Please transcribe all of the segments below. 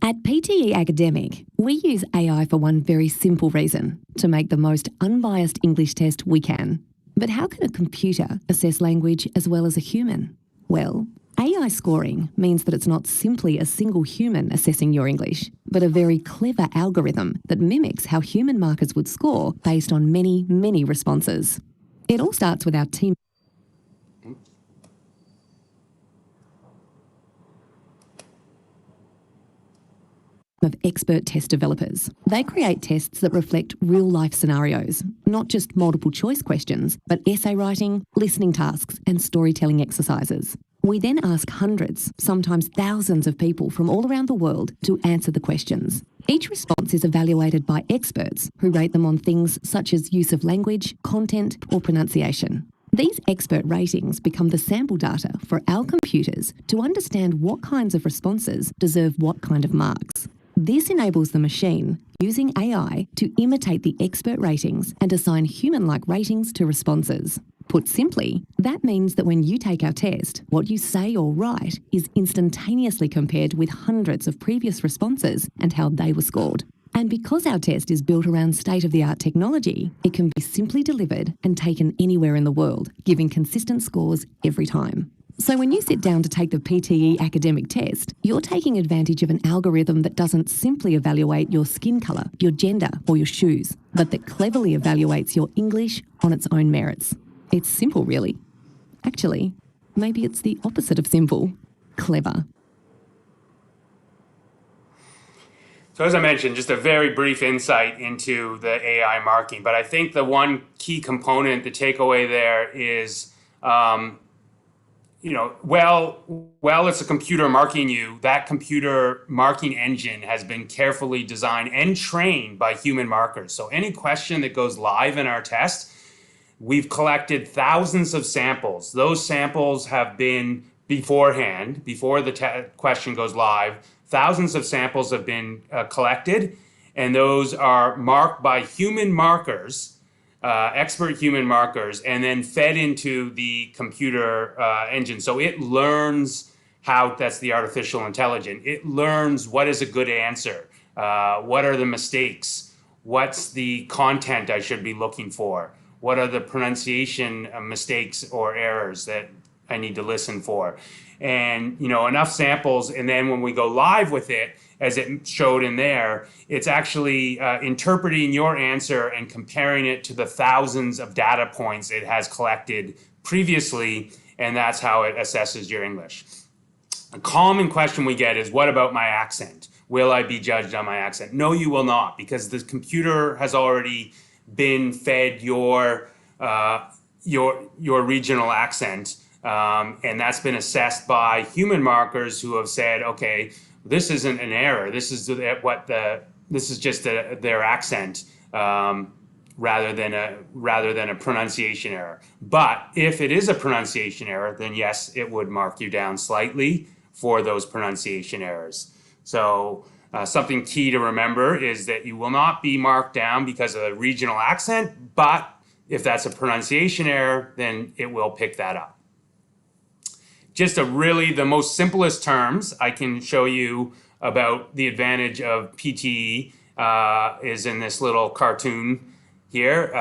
At PTE Academic, we use AI for one very simple reason: to make the most unbiased English test we can. But how can a computer assess language as well as a human? Well, AI scoring means that it's not simply a single human assessing your English, but a very clever algorithm that mimics how human markers would score based on many, many responses. It all starts with our team of expert test developers. They create tests that reflect real-life scenarios, not just multiple choice questions, but essay writing, listening tasks, and storytelling exercises. We then ask hundreds, sometimes thousands of people from all around the world to answer the questions. Each response is evaluated by experts who rate them on things such as use of language, content, or pronunciation. These expert ratings become the sample data for our computers to understand what kinds of responses deserve what kind of marks. This enables the machine, using AI, to imitate the expert ratings and assign human-like ratings to responses. Put simply, that means that when you take our test, what you say or write is instantaneously compared with hundreds of previous responses and how they were scored. And because our test is built around state-of-the-art technology, it can be simply delivered and taken anywhere in the world, giving consistent scores every time. So when you sit down to take the PTE academic test, you're taking advantage of an algorithm that doesn't simply evaluate your skin colour, your gender, or your shoes, but that cleverly evaluates your English on its own merits. It's simple, really. Actually, maybe it's the opposite of simple: clever. So as I mentioned, just a very brief insight into the AI marking, but I think the one key component, the takeaway there is, it's a computer marking you, that computer marking engine has been carefully designed and trained by human markers. So any question that goes live in our test, we've collected thousands of samples. Those samples have been beforehand, before the question goes live, thousands of samples have been collected, and those are marked by human markers, expert human markers, and then fed into the computer engine. So it learns how, that's the artificial intelligence, it learns what is a good answer, what are the mistakes, what's the content I should be looking for, what are the pronunciation mistakes or errors that I need to listen for. And enough samples, and then when we go live with it, as it showed in there, it's actually interpreting your answer and comparing it to the thousands of data points it has collected previously, and that's how it assesses your English. A common question we get is, what about my accent? Will I be judged on my accent? No, you will not, because the computer has already been fed your regional accent, and that's been assessed by human markers who have said, okay, this isn't an error. This is just their accent, rather than a pronunciation error. But if it is a pronunciation error, then yes, it would mark you down slightly for those pronunciation errors. So something key to remember is that you will not be marked down because of a regional accent, but if that's a pronunciation error, then it will pick that up. Just the most simplest terms I can show you about the advantage of PTE is in this little cartoon here,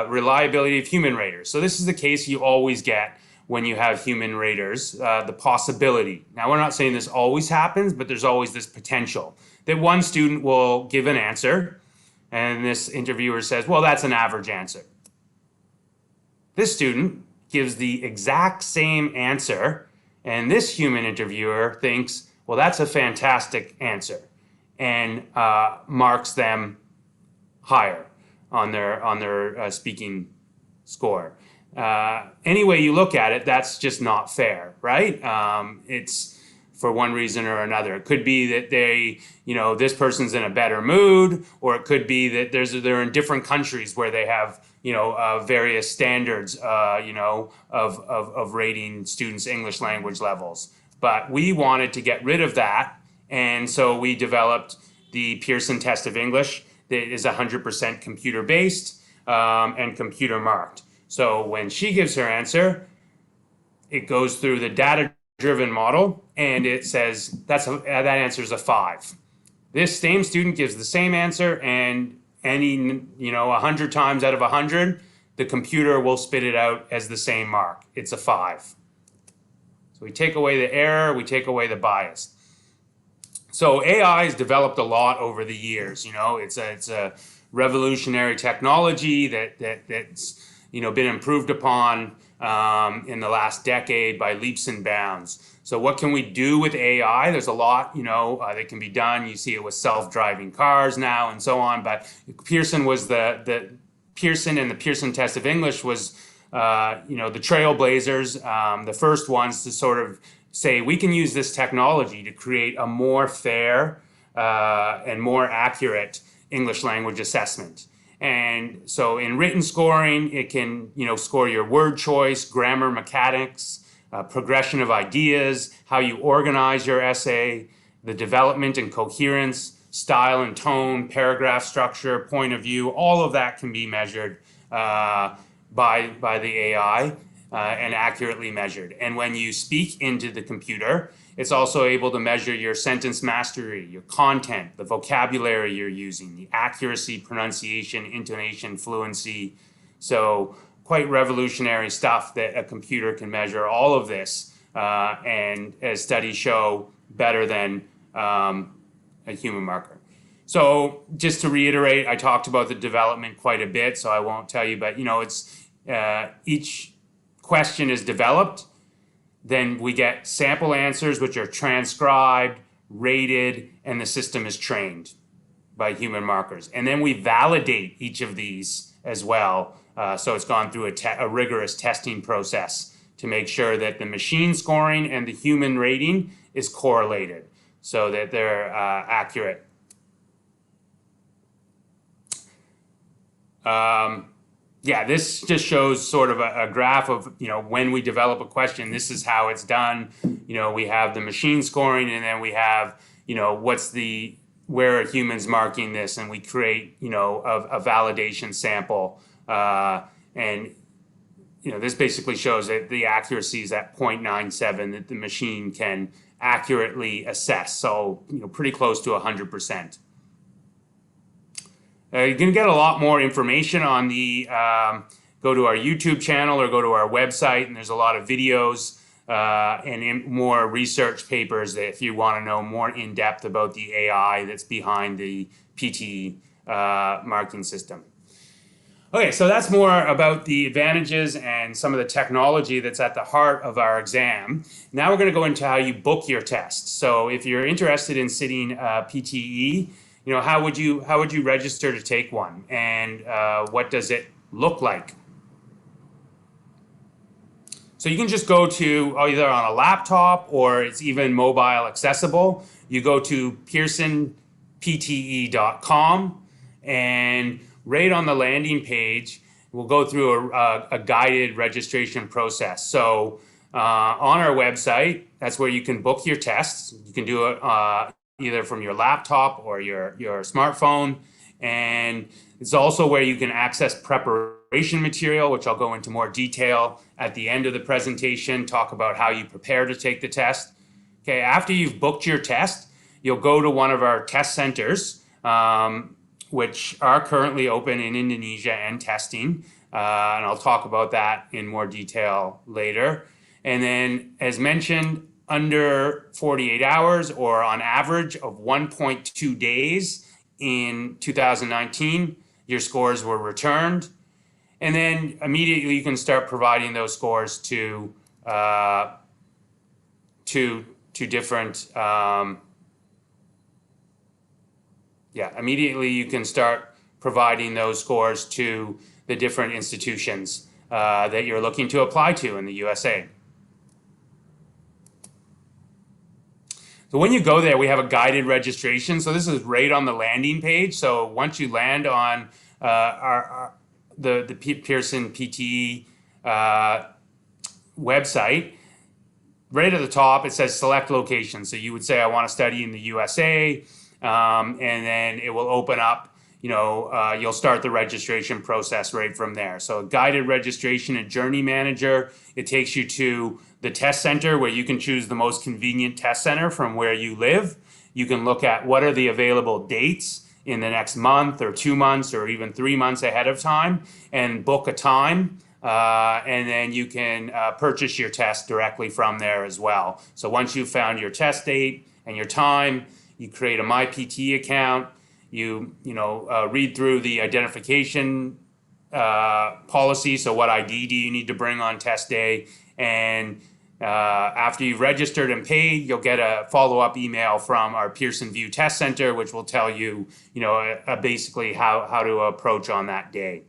reliability of human raters. So this is the case you always get when you have human raters, the possibility. Now, we're not saying this always happens, but there's always this potential that one student will give an answer, and this interviewer says, well, that's an average answer. This student gives the exact same answer, and this human interviewer thinks, well, that's a fantastic answer, and marks them higher on their speaking score. Any way you look at it, that's just not fair, right? It's for one reason or another. It could be that this person's in a better mood, or it could be that they're in different countries where they have various standards, of rating students' English language levels. But we wanted to get rid of that, and so we developed the Pearson Test of English that is 100% computer-based and computer-marked. So when she gives her answer, it goes through the data-driven model, and it says that answer is a 5. This same student gives the same answer, and any, 100 times out of 100, the computer will spit it out as the same mark. It's a 5. So we take away the error, we take away the bias. So AI has developed a lot over the years. It's a revolutionary technology that's been improved upon in the last decade by leaps and bounds. So what can we do with AI? There's a lot, that can be done. You see it with self-driving cars now and so on. But Pearson was the Pearson and the Pearson Test of English was, the trailblazers, the first ones to sort of say we can use this technology to create a more fair and more accurate English language assessment. And so in written scoring, it can, score your word choice, grammar mechanics, progression of ideas, how you organize your essay, the development and coherence, style and tone, paragraph structure, point of view. All of that can be measured by the AI and accurately measured. And when you speak into the computer, it's also able to measure your sentence mastery, your content, the vocabulary you're using, the accuracy, pronunciation, intonation, fluency. So quite revolutionary stuff that a computer can measure all of this, and as studies show, better than a human marker. So just to reiterate, I talked about the development quite a bit, so I won't tell you, but it's each question is developed. Then we get sample answers, which are transcribed, rated, and the system is trained by human markers. And then we validate each of these as well. So it's gone through a rigorous testing process to make sure that the machine scoring and the human rating is correlated so that they're accurate. This just shows sort of a graph of, when we develop a question, this is how it's done. We have the machine scoring, and then we have, where are humans marking this, and we create, a validation sample. And this basically shows that the accuracy is at 0.97 that the machine can accurately assess. So, pretty close to 100%. You can get a lot more information on the, go to our YouTube channel or go to our website, and there's a lot of videos and more research papers that if you want to know more in depth about the AI that's behind the PTE marking system. Okay, so that's more about the advantages and some of the technology that's at the heart of our exam. Now we're going to go into how you book your test. So if you're interested in sitting PTE, how would you register to take one, and what does it look like? So you can just go to either on a laptop or it's even mobile accessible. You go to pearsonpte.com, and right on the landing page, we'll go through a guided registration process. So on our website, that's where you can book your tests. You can do it either from your laptop or your smartphone. And it's also where you can access preparation material, which I'll go into more detail at the end of the presentation, talk about how you prepare to take the test. Okay, after you've booked your test, you'll go to one of our test centers, which are currently open in Indonesia and testing. And I'll talk about that in more detail later. And then, as mentioned, under 48 hours or on average of 1.2 days in 2019, your scores were returned. And then immediately you can start providing those scores to different, immediately you can start providing those scores to the different institutions that you're looking to apply to in the USA. So when you go there, we have a guided registration. So this is right on the landing page. So once you land on the Pearson PTE website, right at the top, it says select location. So you would say, I want to study in the USA, and then it will open up, you'll start the registration process right from there. So guided registration and journey manager, it takes you to the test center where you can choose the most convenient test center from where you live. you can look at what are the available dates in the next month or 2 months or even 3 months ahead of time and book a time. And then you can purchase your test directly from there as well. So once you've found your test date and your time, you create a My PTE account. You read through the identification policy. So what ID do you need to bring on test day? And after you've registered and paid, you'll get a follow-up email from our Pearson VUE Test Center, which will tell you, basically how to approach on that day.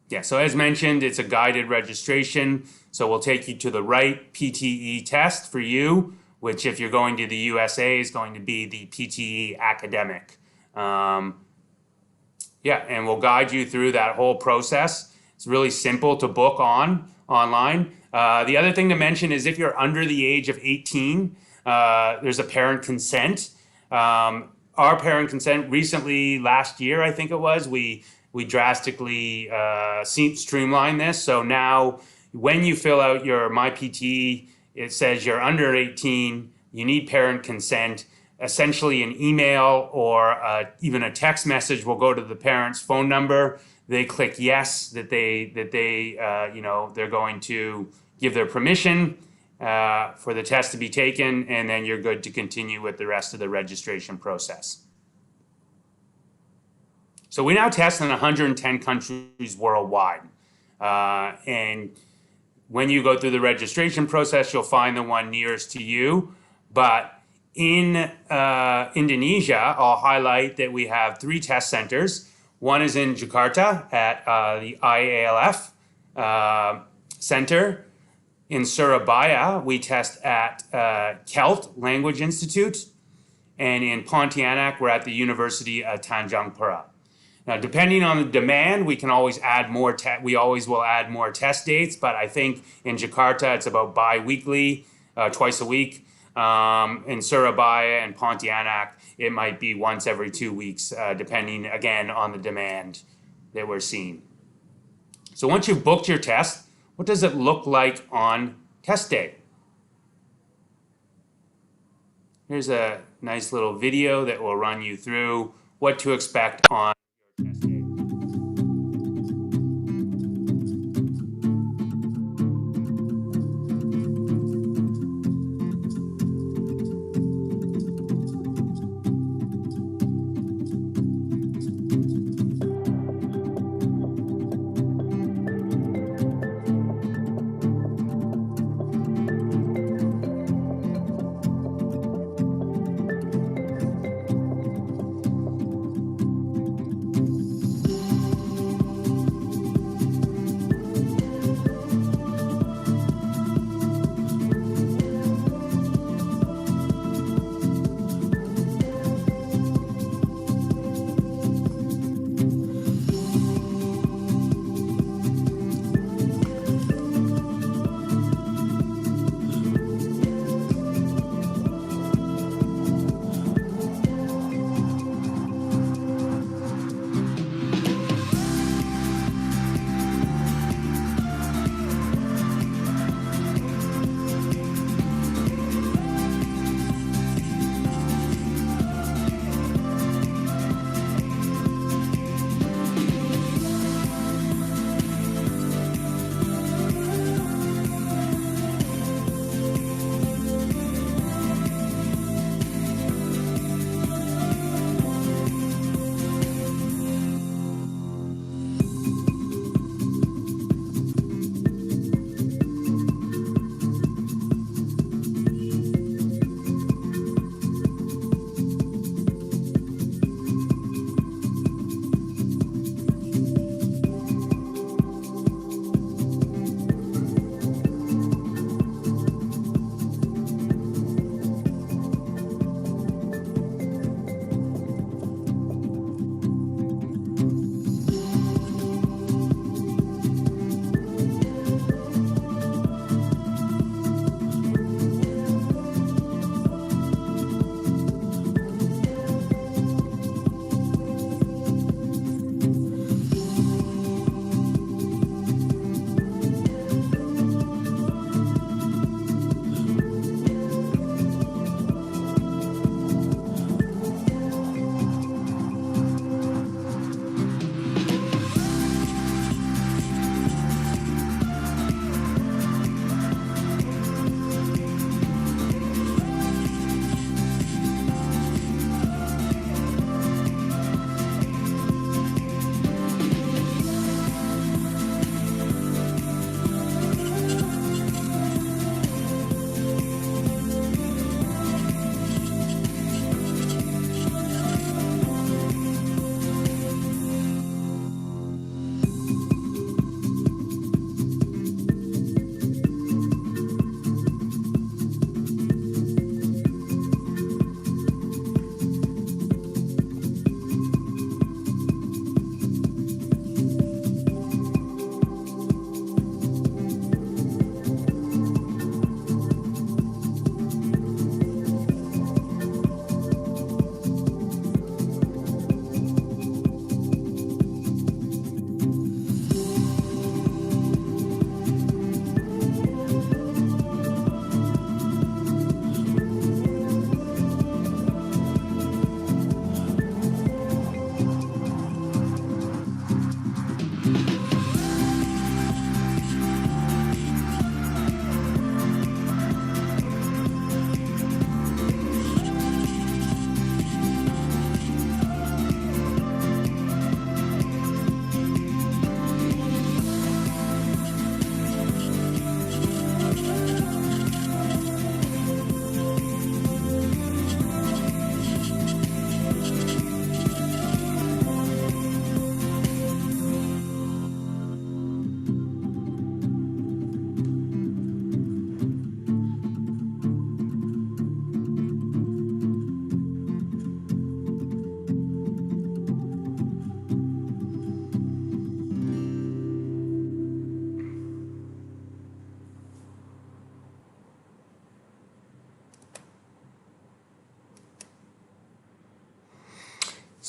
Yeah, so as mentioned, it's a guided registration. So we'll take you to the right PTE test for you, which if you're going to the USA is going to be the PTE academic. And we'll guide you through that whole process. It's really simple to book online. The other thing to mention is if you're under the age of 18, there's a parent consent. Our parent consent recently, last year, I think it was, we drastically streamlined this. So now when you fill out your My PTE, it says you're under 18, you need parent consent. Essentially an email or even a text message will go to the parent's phone number. They click yes, that they're going to give their permission for the test to be taken, and then you're good to continue with the rest of the registration process. So we now test in 110 countries worldwide. And when you go through the registration process, you'll find the one nearest to you. But in Indonesia, I'll highlight that we have 3 test centers. One is in Jakarta at the IALF Center. In Surabaya, we test at KELT Language Institute. And in Pontianak, we're at the University of Tanjung Pura. Now, depending on the demand, we can always add more. We always will add more test dates, but I think in Jakarta it's about bi-weekly, twice a week. In Surabaya and Pontianak, it might be once every 2 weeks, depending again on the demand that we're seeing. So once you've booked your test, what does it look like on test day? Here's a nice little video that will run you through what to expect on your test day.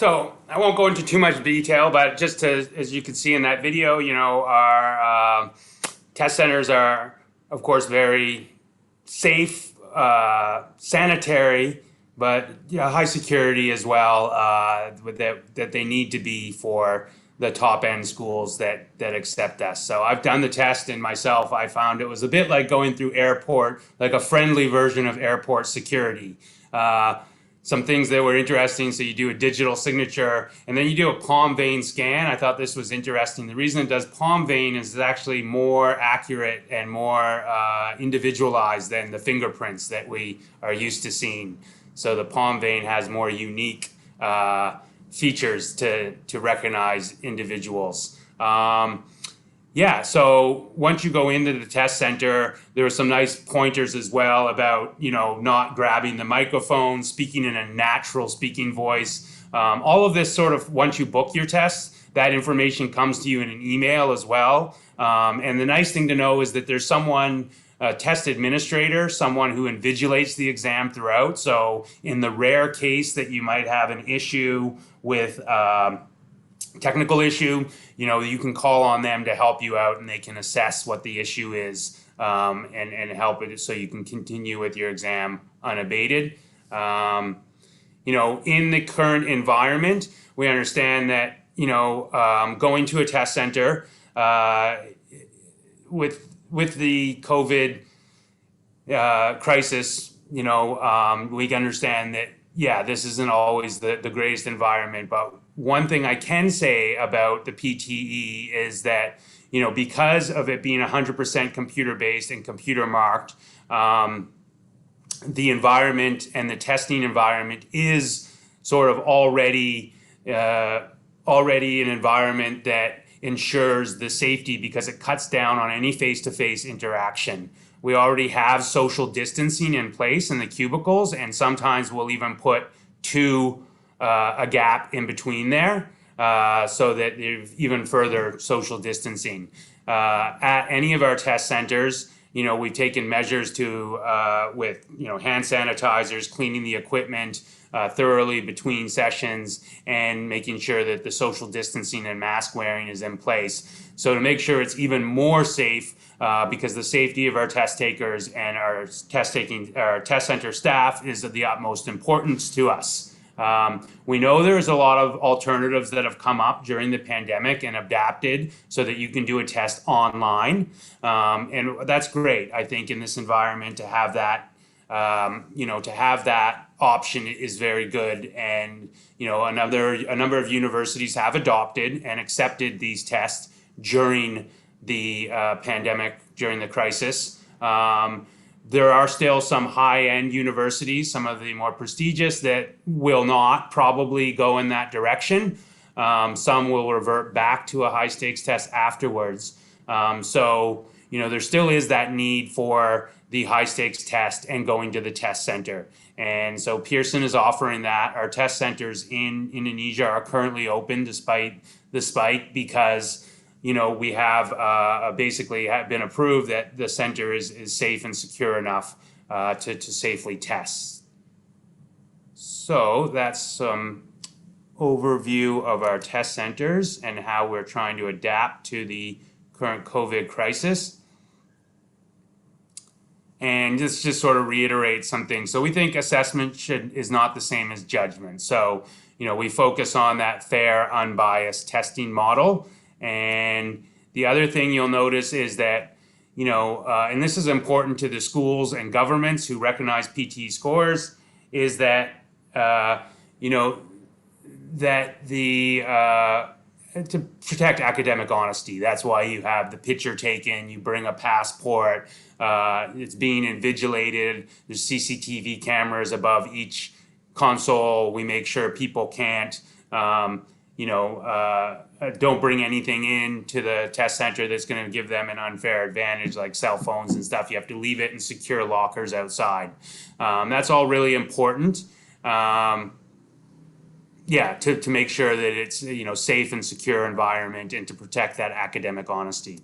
So I won't go into too much detail, but just to, as you can see in that video, our test centers are, of course, very safe, sanitary, but high security as well, that they need to be for the top end schools that accept us. So I've done the test, and myself, I found it was a bit like going through airport, like a friendly version of airport security. Some things that were interesting. So you do a digital signature and then you do a palm vein scan. I thought this was interesting. The reason it does palm vein is it's actually more accurate and more individualized than the fingerprints that we are used to seeing. So the palm vein has more unique features to recognize individuals. Yeah, so once you go into the test center, there are some nice pointers as well about, not grabbing the microphone, speaking in a natural speaking voice. All of this sort of, once you book your test, that information comes to you in an email as well. And the nice thing to know is that there's someone, a test administrator, someone who invigilates the exam throughout. So in the rare case that you might have an issue with technical issue, you can call on them to help you out, and they can assess what the issue is, and help it so you can continue with your exam unabated. In the current environment, we understand that going to a test center with the COVID crisis, we can understand that this isn't always the greatest environment, but one thing I can say about the PTE is that, because of it being 100% computer-based and computer marked, the environment and the testing environment is sort of already an environment that ensures the safety because it cuts down on any face-to-face interaction. We already have social distancing in place in the cubicles, and sometimes we'll even put a gap in between there, so that there's even further social distancing. At any of our test centers, we've taken measures with hand sanitizers, cleaning the equipment thoroughly between sessions, and making sure that the social distancing and mask wearing is in place. So to make sure it's even more safe, because the safety of our test takers and our test center staff is of the utmost importance to us. We know there's a lot of alternatives that have come up during the pandemic and adapted so that you can do a test online. And that's great. I think in this environment to have that, option is very good. And, a number of universities have adopted and accepted these tests during the pandemic, during the crisis. There are still some high-end universities, some of the more prestigious, that will not probably go in that direction. Some will revert back to a high-stakes test afterwards. So, there still is that need for the high-stakes test and going to the test center. And so Pearson is offering that. Our test centers in Indonesia are currently open despite the spike because we have basically been approved that the center is safe and secure enough to safely test. So that's some overview of our test centers and how we're trying to adapt to the current COVID crisis. And this just sort of reiterates something. So we think assessment is not the same as judgment. So, we focus on that fair, unbiased testing model. And the other thing you'll notice is that, and this is important to the schools and governments who recognize PTE scores, is that, to protect academic honesty. That's why you have the picture taken, you bring a passport, it's being invigilated, there's CCTV cameras above each console. We make sure people can't, don't bring anything in to the test center that's going to give them an unfair advantage, like cell phones and stuff. You have to leave it in secure lockers outside. That's all really important. To make sure that it's safe and secure environment and to protect that academic honesty.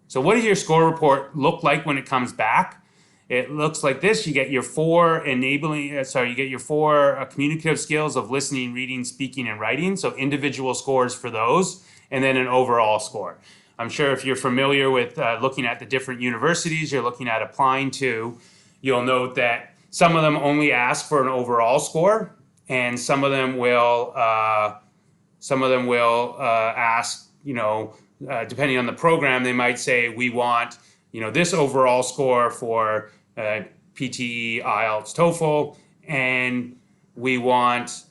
So what does your score report look like when it comes back? it looks like this. You get your four communicative skills of listening, reading, speaking, and writing. So individual scores for those, and then an overall score. I'm sure if you're familiar with looking at the different universities you're looking at applying to, you'll note that some of them only ask for an overall score, and some of them will ask, depending on the program, they might say, we want, this overall score for PTE, IELTS, TOEFL, and we want,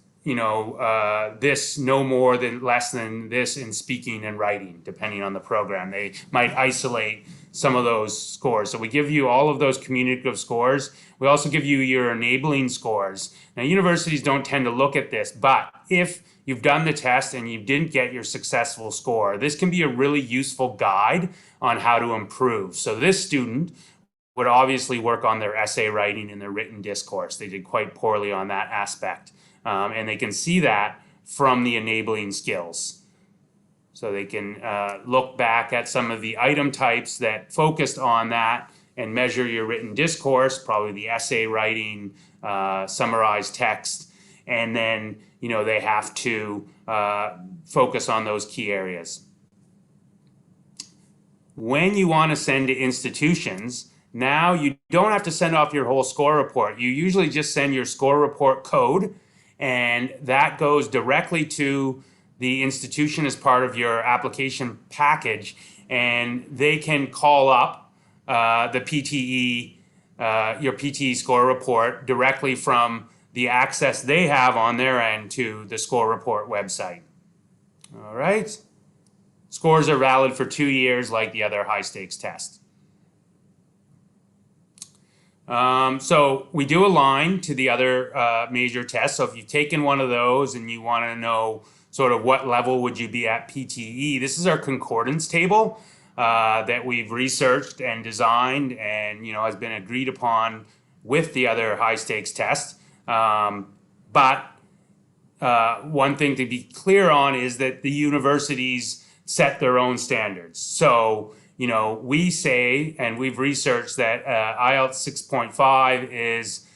this no more than less than this in speaking and writing, depending on the program. They might isolate some of those scores. So we give you all of those communicative scores. We also give you your enabling scores. Now, universities don't tend to look at this, but if you've done the test and you didn't get your successful score, this can be a really useful guide on how to improve. So this student would obviously work on their essay writing and their written discourse. They did quite poorly on that aspect. And they can see that from the enabling skills. So they can look back at some of the item types that focused on that and measure your written discourse, probably the essay writing, summarized text, and then they have to focus on those key areas. When you want to send to institutions, now you don't have to send off your whole score report. You usually just send your score report code, and that goes directly to the institution as part of your application package, and they can call up the PTE, your PTE score report directly from the access they have on their end to the score report website. All right. Scores are valid for 2 years like the other high stakes test. So we do align to the other major tests. So if you've taken one of those and you want to know sort of what level would you be at PTE, this is our concordance table that we've researched and designed and has been agreed upon with the other high stakes tests. But one thing to be clear on is that the universities set their own standards. So we say, and we've researched that IELTS 6.5 is,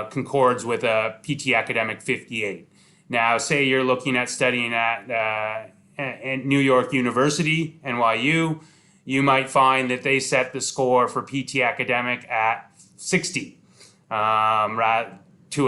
concords with a PT Academic 58. Now, say you're looking at studying at New York University, NYU, you might find that they set the score for PT Academic at 60 to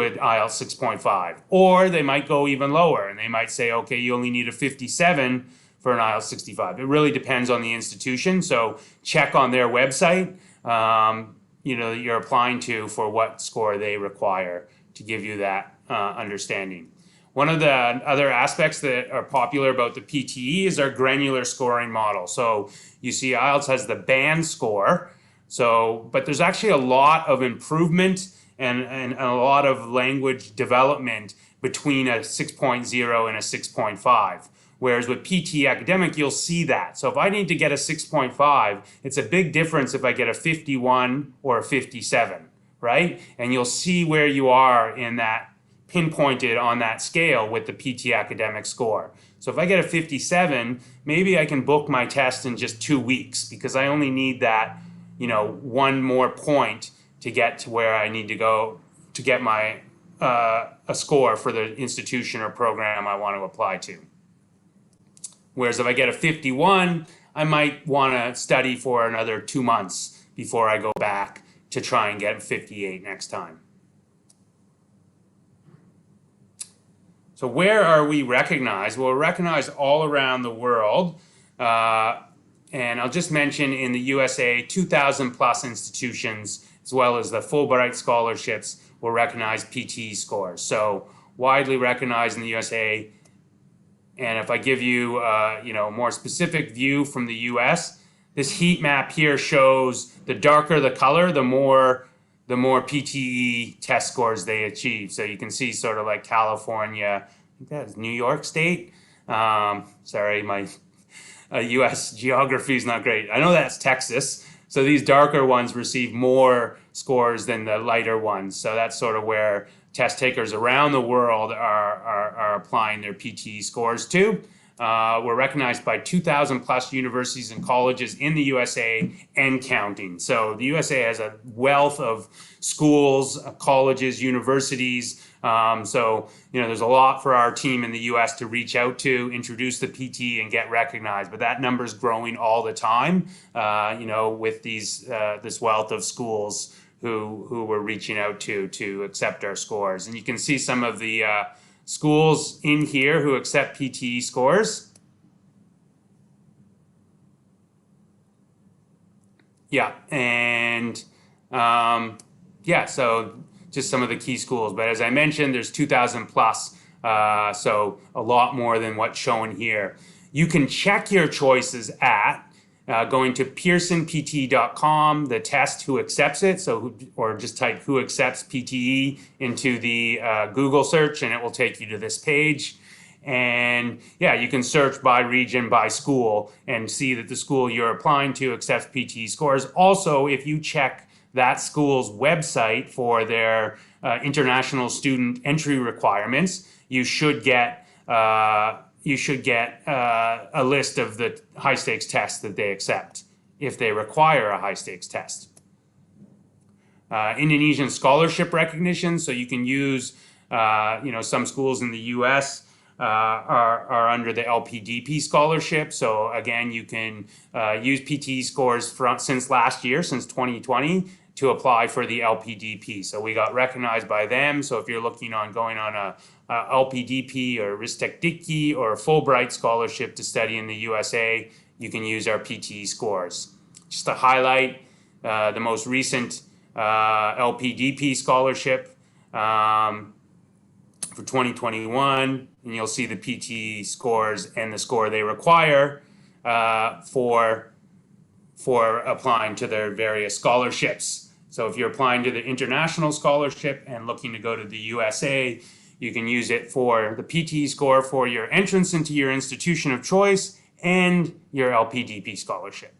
an IELTS 6.5. Or they might go even lower, and they might say, okay, you only need a 57 for an IELTS 65. It really depends on the institution, so check on their website, that you're applying to for what score they require to give you that understanding. One of the other aspects that are popular about the PTE is our granular scoring model. So you see IELTS has the band score, but there's actually a lot of improvement and a lot of language development between a 6.0 and a 6.5. Whereas with PT Academic, you'll see that. So if I need to get a 6.5, it's a big difference if I get a 51 or a 57, right? And you'll see where you are in that, pinpointed on that scale with the PT Academic score. So if I get a 57, maybe I can book my test in just 2 weeks because I only need that, one more point to get to where I need to go to get my a score for the institution or program I want to apply to. Whereas if I get a 51, I might want to study for another 2 months before I go back to try and get a 58 next time. So where are we recognized? Well, we're recognized all around the world. And I'll just mention in the USA, 2,000 plus institutions, as well as the Fulbright scholarships, will recognize PTE scores. So widely recognized in the USA. And if I give you, a more specific view from the US, this heat map here shows the darker the color, the more PTE test scores they achieve. So you can see sort of like California, I think that is New York State. Sorry, my US geography is not great. I know that's Texas. So these darker ones receive more scores than the lighter ones. So that's sort of where test takers around the world are applying their PTE scores to. We're recognized by 2,000 plus universities and colleges in the USA and counting. So the USA has a wealth of schools, colleges, universities. So, there's a lot for our team in the US to reach out to, introduce the PTE and get recognized. But that number is growing all the time, with this wealth of schools who we're reaching out to accept our scores. And you can see some of the schools in here who accept PTE scores. Yeah, and so just some of the key schools. But as I mentioned, there's 2,000 plus, so a lot more than what's shown here. You can check your choices at going to pearsonpt.com, the test who accepts it, or just type who accepts PTE into the Google search and it will take you to this page. And you can search by region, by school, and see that the school you're applying to accepts PTE scores. Also, if you check that school's website for their international student entry requirements, you should get a list of the high stakes tests that they accept if they require a high stakes test. Indonesian scholarship recognition, so you can use, some schools in the US are under the LPDP scholarship. So again, you can use PTE scores since last year, since 2020, to apply for the LPDP. So we got recognized by them. So if you're looking on going on a LPDP or Ristek Dikti or a Fulbright scholarship to study in the USA, you can use our PTE scores. Just to highlight the most recent LPDP scholarship for 2021, and you'll see the PTE scores and the score they require for applying to their various scholarships. So if you're applying to the international scholarship and looking to go to the USA, you can use it for the PTE score for your entrance into your institution of choice and your LPDP scholarship.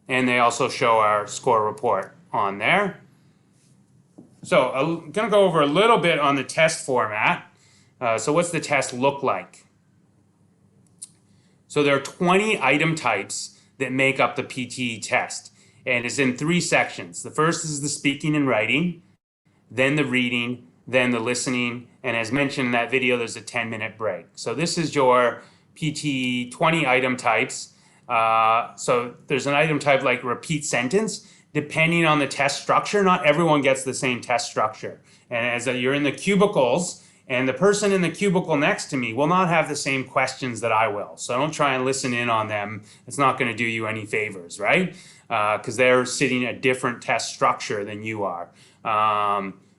And they also show our score report on there. So I'm going to go over a little bit on the test format. So what's the test look like? So there are 20 item types that make up the PTE test, and it's in 3 sections. The first is the speaking and writing, then the reading, then the listening, and as mentioned in that video, there's a 10-minute break. So this is your PTE 20 item types. So there's an item type like repeat sentence. Depending on the test structure, not everyone gets the same test structure. And as you're in the cubicles, and the person in the cubicle next to me will not have the same questions that I will. So don't try and listen in on them. It's not going to do you any favors, right? Because they're sitting a different test structure than you are.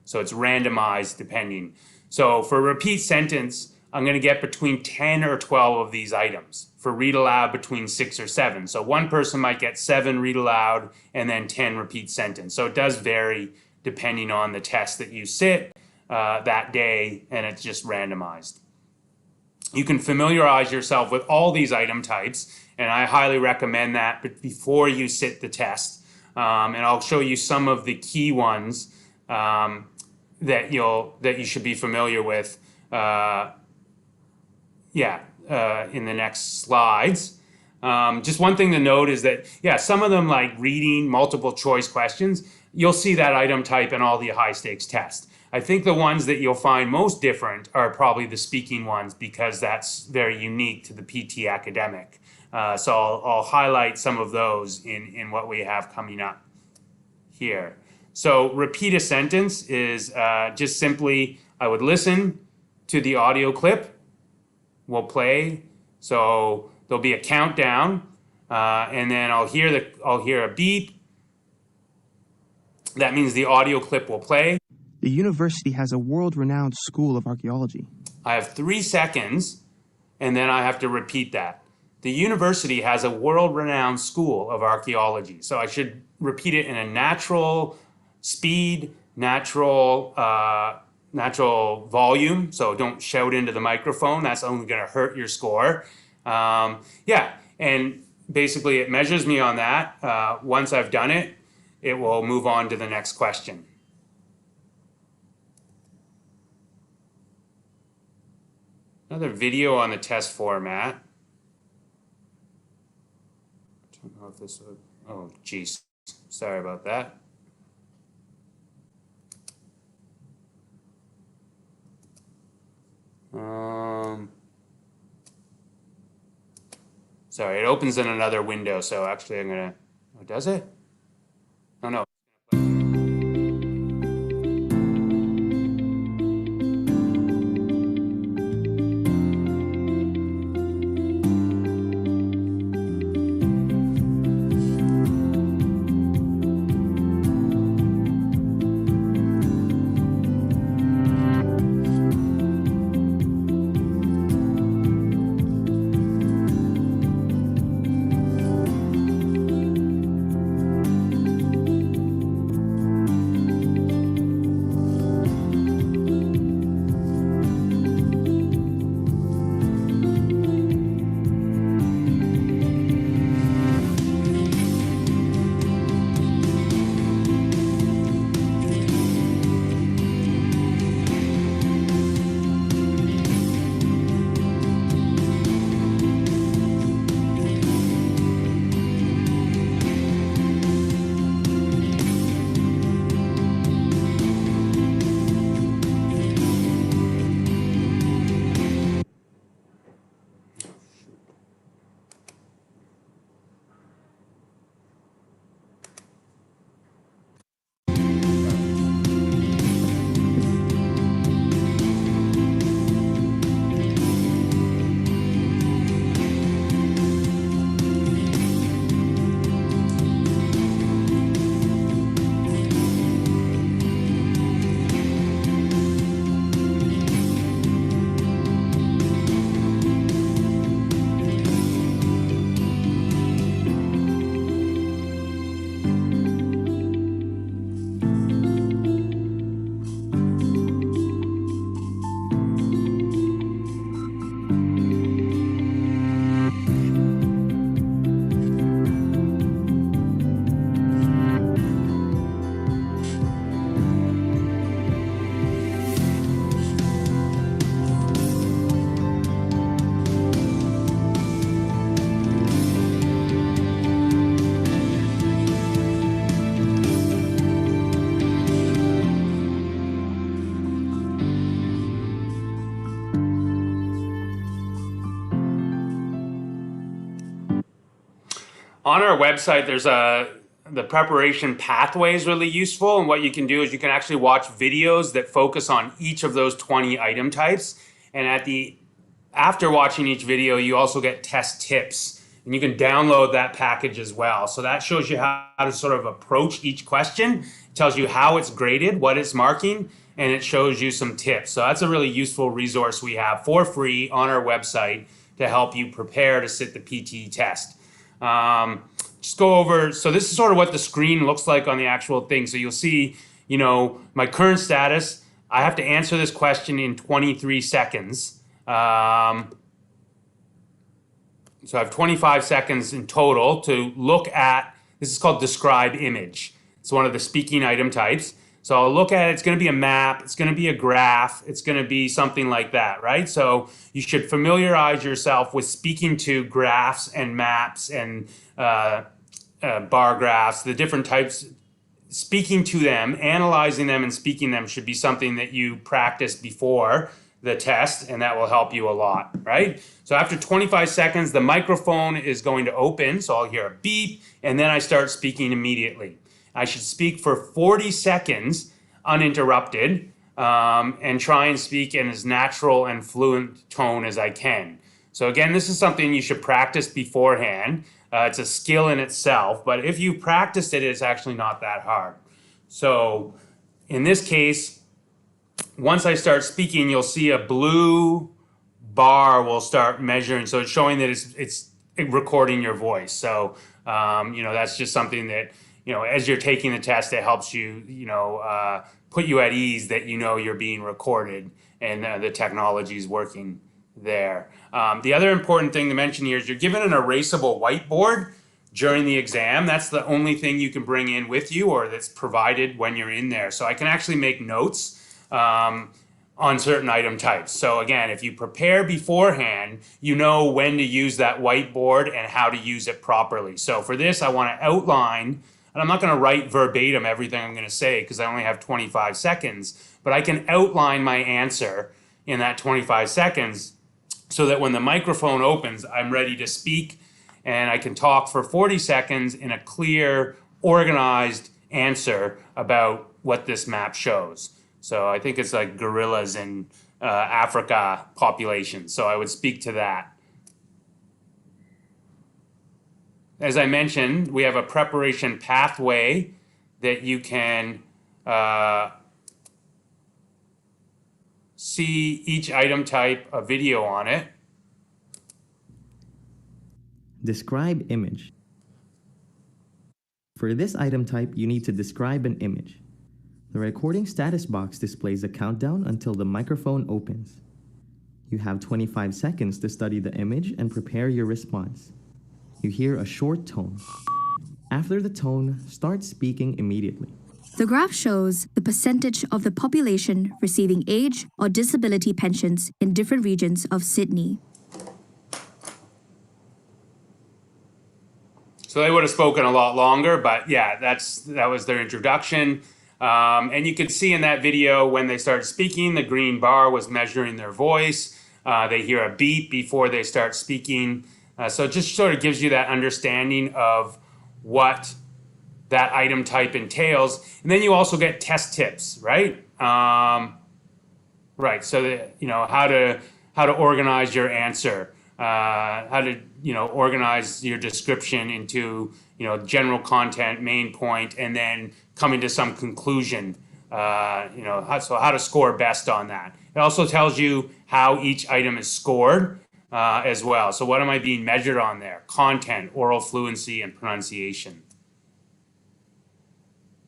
So it's randomized depending. So for repeat sentence, I'm going to get between 10 or 12 of these items. For read aloud, between 6 or 7. So one person might get 7 read aloud and then 10 repeat sentence. So it does vary depending on the test that you sit that day, and it's just randomized. You can familiarize yourself with all these item types, and I highly recommend that before you sit the test. And I'll show you some of the key ones that you should be familiar with in the next slides. Just one thing to note is that, some of them, like reading, multiple choice questions, you'll see that item type in all the high stakes tests. I think the ones that you'll find most different are probably the speaking ones, because that's very unique to the PT academic. So I'll highlight some of those in what we have coming up here. So repeat a sentence is just simply, I would listen to the audio clip, we'll play. So there'll be a countdown, and then I'll hear a beep. That means the audio clip will play. The university has a world-renowned school of archaeology. I have 3 seconds, and then I have to repeat that. The university has a world-renowned school of archaeology. So I should repeat it in a natural speed, natural volume. So don't shout into the microphone. That's only going to hurt your score. And basically it measures me on that. Once I've done it, it will move on to the next question. another video on the test format. I don't know if this would, oh geez, sorry about that. Sorry, it opens in another window, so actually I'm gonna, oh, does it? Oh no. On our website, there's the preparation pathway is really useful. And what you can do is you can actually watch videos that focus on each of those 20 item types. And after watching each video, you also get test tips. And you can download that package as well. So that shows you how to sort of approach each question. It tells you how it's graded, what it's marking, and it shows you some tips. So that's a really useful resource we have for free on our website to help you prepare to sit the PTE test. Just go over, so this is sort of what the screen looks like on the actual thing. So you'll see, you know, my current status. I have to answer this question in 23 seconds. So I have 25 seconds in total to look at, this is called describe image. It's one of the speaking item types. So I'll look at it, it's gonna be a map, it's gonna be a graph, it's gonna be something like that, right? So you should familiarize yourself with speaking to graphs and maps and bar graphs, the different types. Speaking to them, analyzing them and speaking them should be something that you practice before the test, and that will help you a lot, right? So after 25 seconds, the microphone is going to open, so I'll hear a beep, and then I start speaking immediately. I should speak for 40 seconds uninterrupted and try and speak in as natural and fluent tone as I can. So again, this is something you should practice beforehand. It's a skill in itself, but if you practiced it, it's actually not that hard. So in this case, once I start speaking, you'll see a blue bar will start measuring. So it's showing that it's recording your voice. So, you know, that's just something that, you know, as you're taking the test, it helps you, you know, put you at ease that you know you're being recorded and the technology is working there. The other important thing to mention here is you're given an erasable whiteboard during the exam. That's the only thing you can bring in with you or that's provided when you're in there. So I can actually make notes. on certain item types. So again, if you prepare beforehand, you know when to use that whiteboard and how to use it properly. So for this, I want to outline, and I'm not going to write verbatim everything I'm going to say because I only have 25 seconds, but I can outline my answer in that 25 seconds so that when the microphone opens, I'm ready to speak and I can talk for 40 seconds in a clear, organized answer about what this map shows. So I think it's like gorillas in Africa population. So I would speak to that. As I mentioned, we have a preparation pathway that you can see each item type, a video on it. Describe image. For this item type, you need to describe an image. The recording status box displays a countdown until the microphone opens. You have 25 seconds to study the image and prepare your response. You hear a short tone. After the tone, start speaking immediately. The graph shows the percentage of the population receiving age or disability pensions in different regions of Sydney. So they would have spoken a lot longer, but yeah, that was their introduction. And you could see in that video when they started speaking, the green bar was measuring their voice. They hear a beep before they start speaking. So it just sort of gives you that understanding of what that item type entails. And then you also get test tips, right? Right, so that, how to organize your answer, how to, organize your description into, general content, main point, and then coming to some conclusion, so how to score best on that. It also tells you how each item is scored as well. So what am I being measured on there? Content, oral fluency, and pronunciation.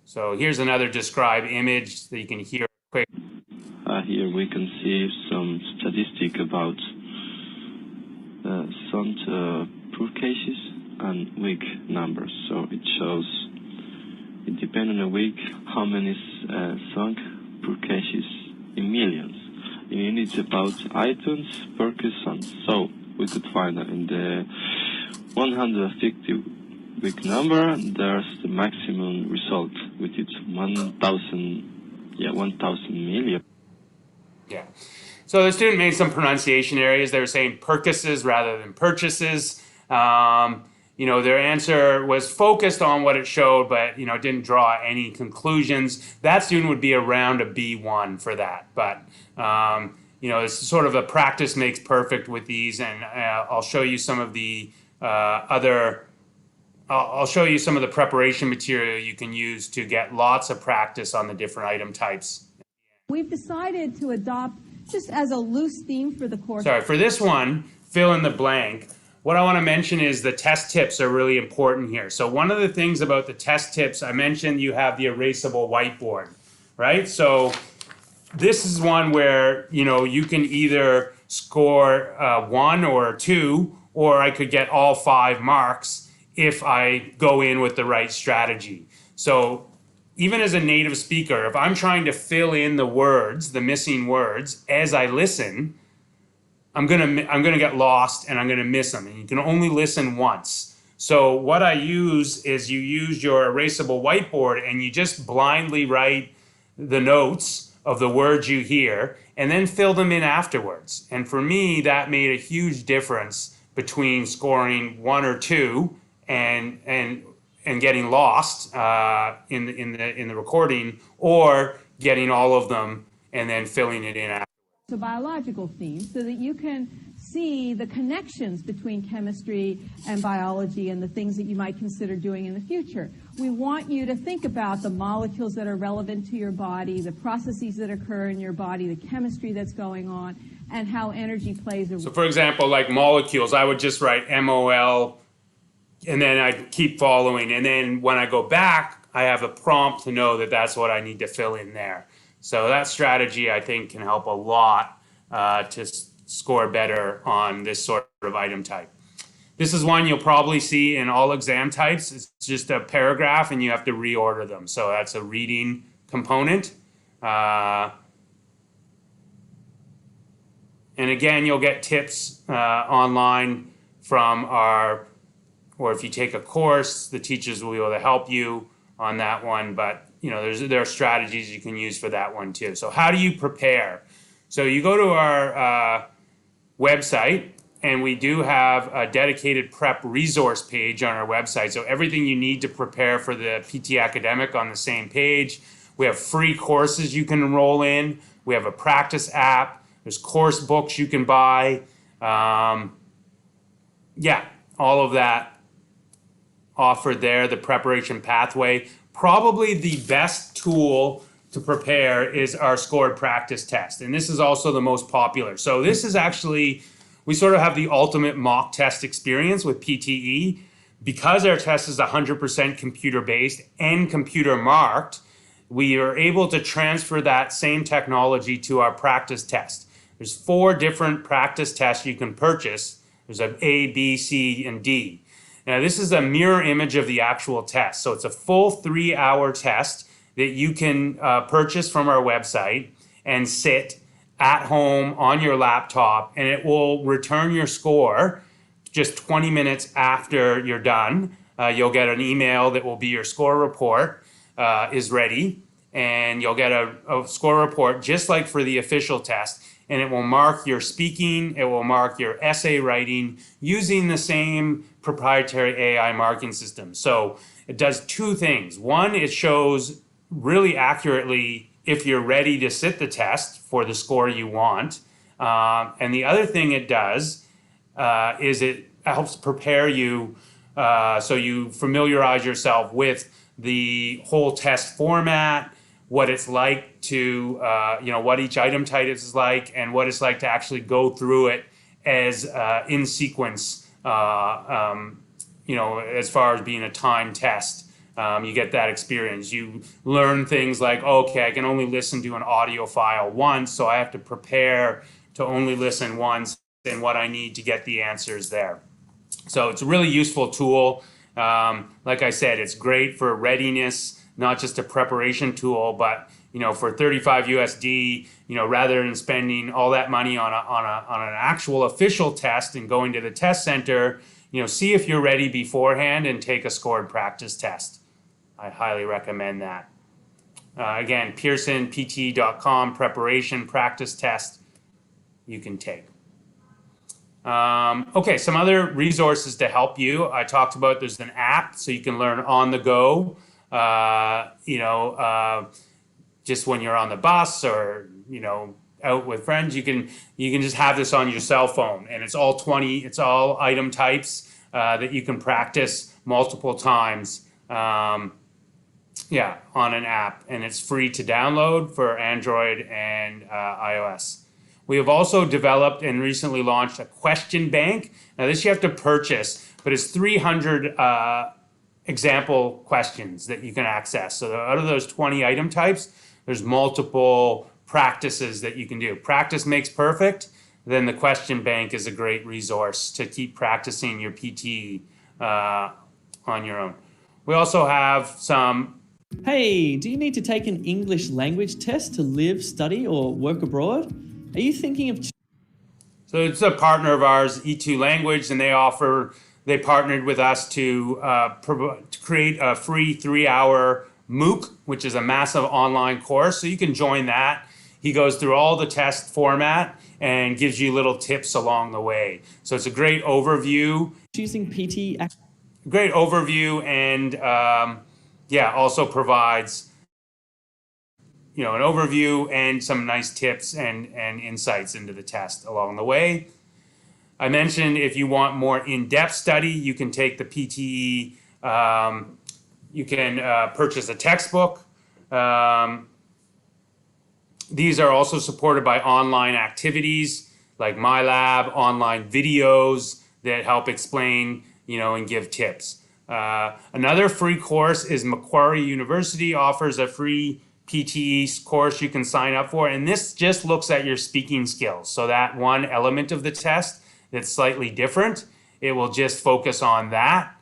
So here's another describe image that you can hear quick. Here we can see some statistic about some proof cases and week numbers. So it shows, it depends on the week, how many sunk proof cases in millions. And it's about items per question. So we could find that in the 150 week number, there's the maximum result, which is 1,000 million. Yeah. So the student made some pronunciation areas. They were saying purchases rather than purchases. Their answer was focused on what it showed, but, didn't draw any conclusions. That student would be around a B1 for that. But, it's sort of a practice makes perfect with these. And I'll show you some of the I'll show you some of the preparation material you can use to get lots of practice on the different item types. We've decided to adopt, just as a loose theme for the course. Sorry, for this one, fill in the blank. What I want to mention is the test tips are really important here. So one of the things about the test tips, I mentioned you have the erasable whiteboard, right? So this is one where, you can either score 1 or 2, or I could get all 5 marks if I go in with the right strategy. So even as a native speaker, if I'm trying to fill in the words, the missing words, as I listen, I'm gonna get lost and I'm gonna miss them. And you can only listen once. So what I use is you use your erasable whiteboard and you just blindly write the notes of the words you hear and then fill them in afterwards. And for me, that made a huge difference between scoring 1 or 2 and getting lost in the recording, or getting all of them and then filling it in after. It's a biological theme so that you can see the connections between chemistry and biology and the things that you might consider doing in the future. We want you to think about the molecules that are relevant to your body, the processes that occur in your body, the chemistry that's going on, and how energy plays a role. So for example, like molecules, I would just write MOL and then I'd keep following. And then when I go back, I have a prompt to know that that's what I need to fill in there. So that strategy, I think, can help a lot to score better on this sort of item type. This is one you'll probably see in all exam types. It's just a paragraph and you have to reorder them. So that's a reading component. And again, you'll get tips online from or if you take a course, the teachers will be able to help you on that one. But there are strategies you can use for that one too. So how do you prepare? So you go to our website, and we do have a dedicated prep resource page on our website. So everything you need to prepare for the PT Academic on the same page. We have free courses you can enroll in. We have a practice app. There's course books you can buy. Yeah, all of that offered there, the preparation pathway. Probably the best tool to prepare is our scored practice test. And this is also the most popular. So this is actually, we sort of have the ultimate mock test experience with PTE. Because our test is 100% computer-based and computer marked, we are able to transfer that same technology to our practice test. There's 4 different practice tests you can purchase. There's a A, B, C, and D. Now, this is a mirror image of the actual test. So it's a full 3-hour test that you can purchase from our website and sit at home on your laptop, and it will return your score just 20 minutes after you're done. You'll get an email that will be your score report is ready, and you'll get a score report just like for the official test, and it will mark your speaking, it will mark your essay writing using the same proprietary AI marking system. So it does 2 things. One, it shows really accurately if you're ready to sit the test for the score you want. And the other thing it does is it helps prepare you so you familiarize yourself with the whole test format, what it's like to, what each item type is like, and what it's like to actually go through it as in sequence, as far as being a timed test. You get that experience. You learn things like, okay, I can only listen to an audio file once, so I have to prepare to only listen once and what I need to get the answers there. So it's a really useful tool. Like I said, it's great for readiness, not just a preparation tool, but for 35 USD, rather than spending all that money on an actual official test and going to the test center, see if you're ready beforehand and take a scored practice test. I highly recommend that. Again, PearsonPTE.com, preparation practice test you can take. Okay, some other resources to help you. I talked about there's an app so you can learn on the go, just when you're on the bus or, out with friends, you can just have this on your cell phone, and it's all item types that you can practice multiple times. On an app, and it's free to download for Android and iOS. We have also developed and recently launched a question bank. Now this you have to purchase, but it's 300 example questions that you can access. So out of those 20 item types, there's multiple practices that you can do. Practice makes perfect. Then the question bank is a great resource to keep practicing your PTE on your own. We also have some. Hey, do you need to take an English language test to live, study, or work abroad? Are you thinking of... So it's a partner of ours, E2 Language, and they partnered with us to create a free 3-hour MOOC, which is a massive online course. So you can join that. He goes through all the test format and gives you little tips along the way. So it's a great overview. Choosing PT... Great overview, and also provides an overview and some nice tips and insights into the test along the way. I mentioned if you want more in-depth study, you can take the PTE. You can purchase a textbook. These are also supported by online activities like MyLab, online videos that help explain and give tips. Another free course is Macquarie University offers a free PTE course you can sign up for, and this just looks at your speaking skills. So that one element of the test that's slightly different, it will just focus on that.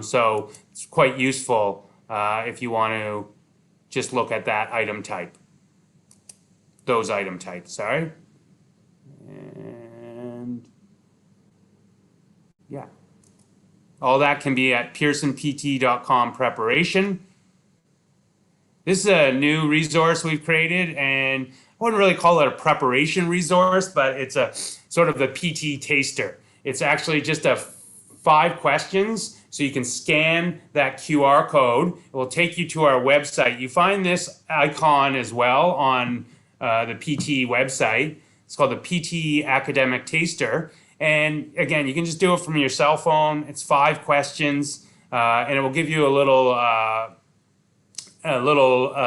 So it's quite useful if you want to just look at that item type. Those item types, sorry. And yeah, all that can be at pearsonpt.com preparation. This is a new resource we've created, and I wouldn't really call it a preparation resource, but it's a sort of the PT taster. It's actually just 5 questions, so you can scan that QR code. It will take you to our website. You find this icon as well on the PTE website. It's called the PTE Academic Taster. And again, you can just do it from your cell phone. It's 5 questions, and it will give you a little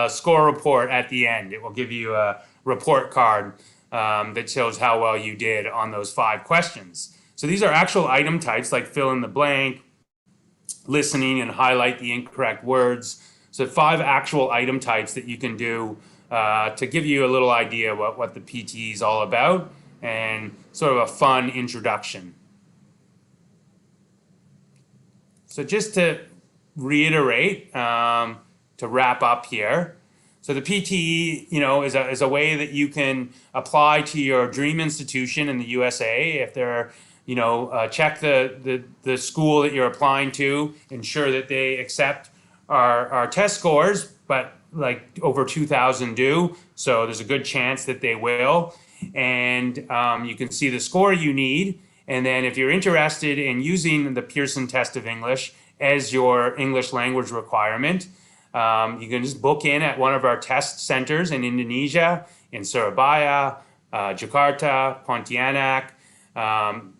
score report at the end. It will give you a report card that shows how well you did on those 5 questions. So these are actual item types like fill in the blank, listening and highlight the incorrect words. So 5 actual item types that you can do to give you a little idea what the PTE is all about and sort of a fun introduction. So just to reiterate, to wrap up here. So the PTE, is a way that you can apply to your dream institution in the USA. If they're, check the school that you're applying to, ensure that they accept our test scores, but like over 2,000 do. So there's a good chance that they will. And you can see the score you need. And then if you're interested in using the Pearson Test of English as your English language requirement, you can just book in at one of our test centers in Indonesia, in Surabaya, Jakarta, Pontianak.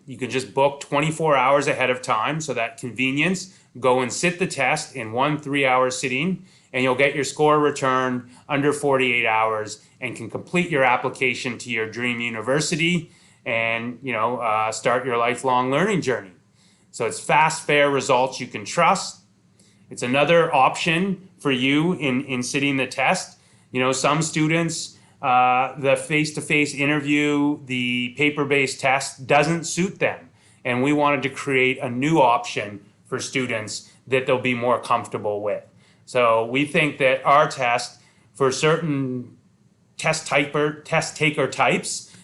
You can just book 24 hours ahead of time, so that convenience. Go and sit the test in 1 3-hour sitting, and you'll get your score returned under 48 hours and can complete your application to your dream university and start your lifelong learning journey. So it's fast, fair results you can trust. It's another option for you in sitting the test. Some students, the face-to-face interview, the paper-based test doesn't suit them. And we wanted to create a new option for students that they'll be more comfortable with. So we think that our test, for certain test taker types,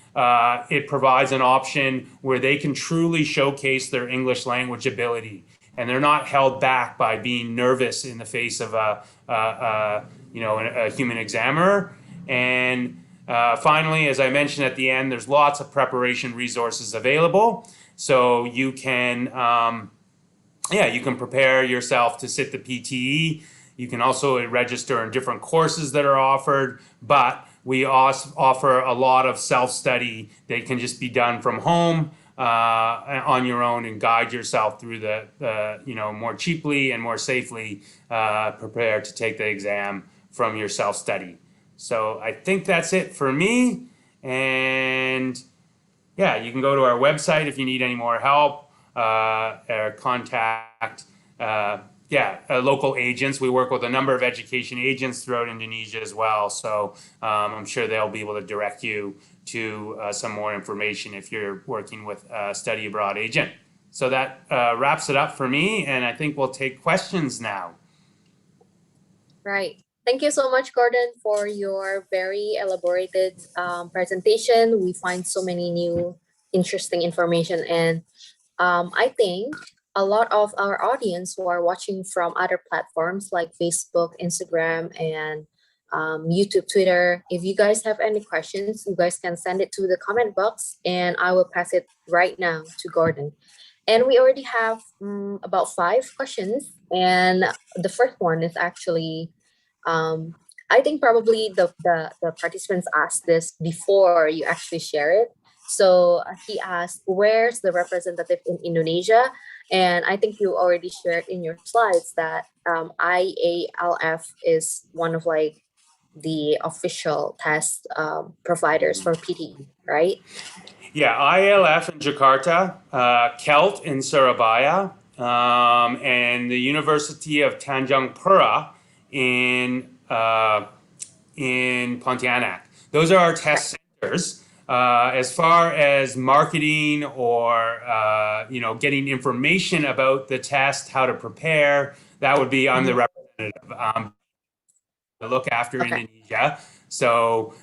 it provides an option where they can truly showcase their English language ability. And they're not held back by being nervous in the face of a human examiner. And finally, as I mentioned at the end, there's lots of preparation resources available. So you can, you can prepare yourself to sit the PTE. You can also register in different courses that are offered, but we also offer a lot of self-study that can just be done from home on your own and guide yourself through the more cheaply and more safely prepare to take the exam from your self-study. So I think that's it for me. And yeah, you can go to our website if you need any more help or contact local agents. We work with a number of education agents throughout Indonesia as well. So I'm sure they'll be able to direct you to some more information if you're working with a study abroad agent. So that wraps it up for me, and I think we'll take questions now. Right. Thank you so much, Gordon, for your very elaborated presentation. We find so many new interesting information, and I think a lot of our audience who are watching from other platforms like Facebook, Instagram, and YouTube, Twitter. If you guys have any questions, you guys can send it to the comment box and I will pass it right now to Gordon. And we already have about 5 questions. And the first one is actually, I think probably the participants asked this before you actually share it. So he asked, where's the representative in Indonesia? And I think you already shared in your slides that IALF is one of like the official test providers for PTE, right? Yeah, IALF in Jakarta, KELT in Surabaya, and the University of Tanjung Pura in Pontianak. Those are our test centers. As far as marketing or getting information about the test, how to prepare, that would be I'm the representative. I look after Indonesia. So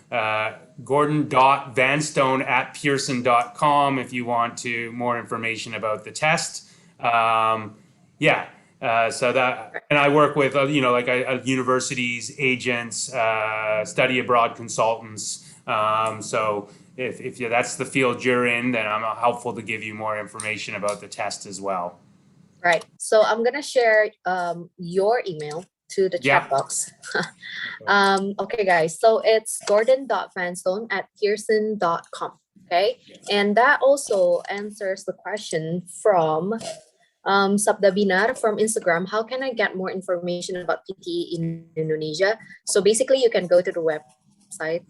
gordon.vanstone@pearson.com if you want to more information about the test. So that, and I work with, universities, agents, study abroad consultants. So if that's the field you're in, then I'm helpful to give you more information about the test as well. Right. So I'm going to share your email to the chat box. Okay, guys. So it's gordon.vanstone@pearson.com. Okay. And that also answers the question from Sabda Binar from Instagram. How can I get more information about PTE in Indonesia? So basically, you can go to the website,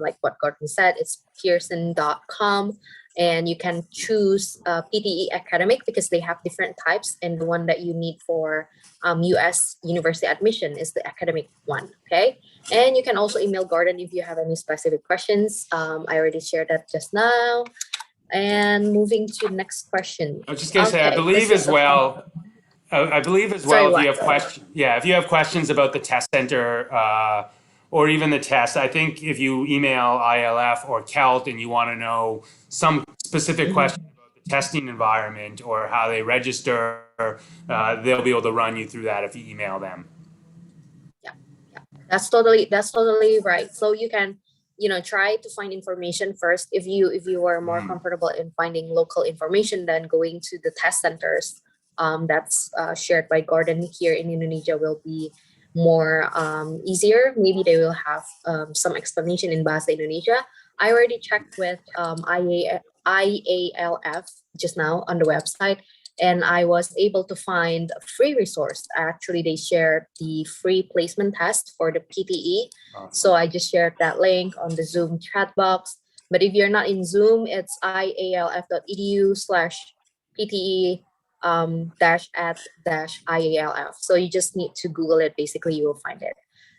like what Gordon said, it's pearson.com, and you can choose PTE academic because they have different types, and the one that you need for US university admission is the academic one. Okay, and you can also email Gordon if you have any specific questions. I already shared that just now. And moving to next question. I was just going to say, I believe as well, if you have questions, if you have questions about the test center or even the test, I think if you email ILF or CELT and you want to know some specific question about the testing environment or how they register, they'll be able to run you through that if you email them. Yeah, that's totally right. So you can, try to find information first. If you are more comfortable in finding local information than going to the test centers that's shared by Gordon here in Indonesia will be more easier. Maybe they will have some explanation in Bahasa Indonesia. I already checked with IALF just now on the website, and I was able to find a free resource. Actually, they shared the free placement test for the PTE. So I just shared that link on the Zoom chat box. But if you're not in Zoom, it's ialf.edu/PTE @-IALF. So you just need to Google it. Basically, you will find it.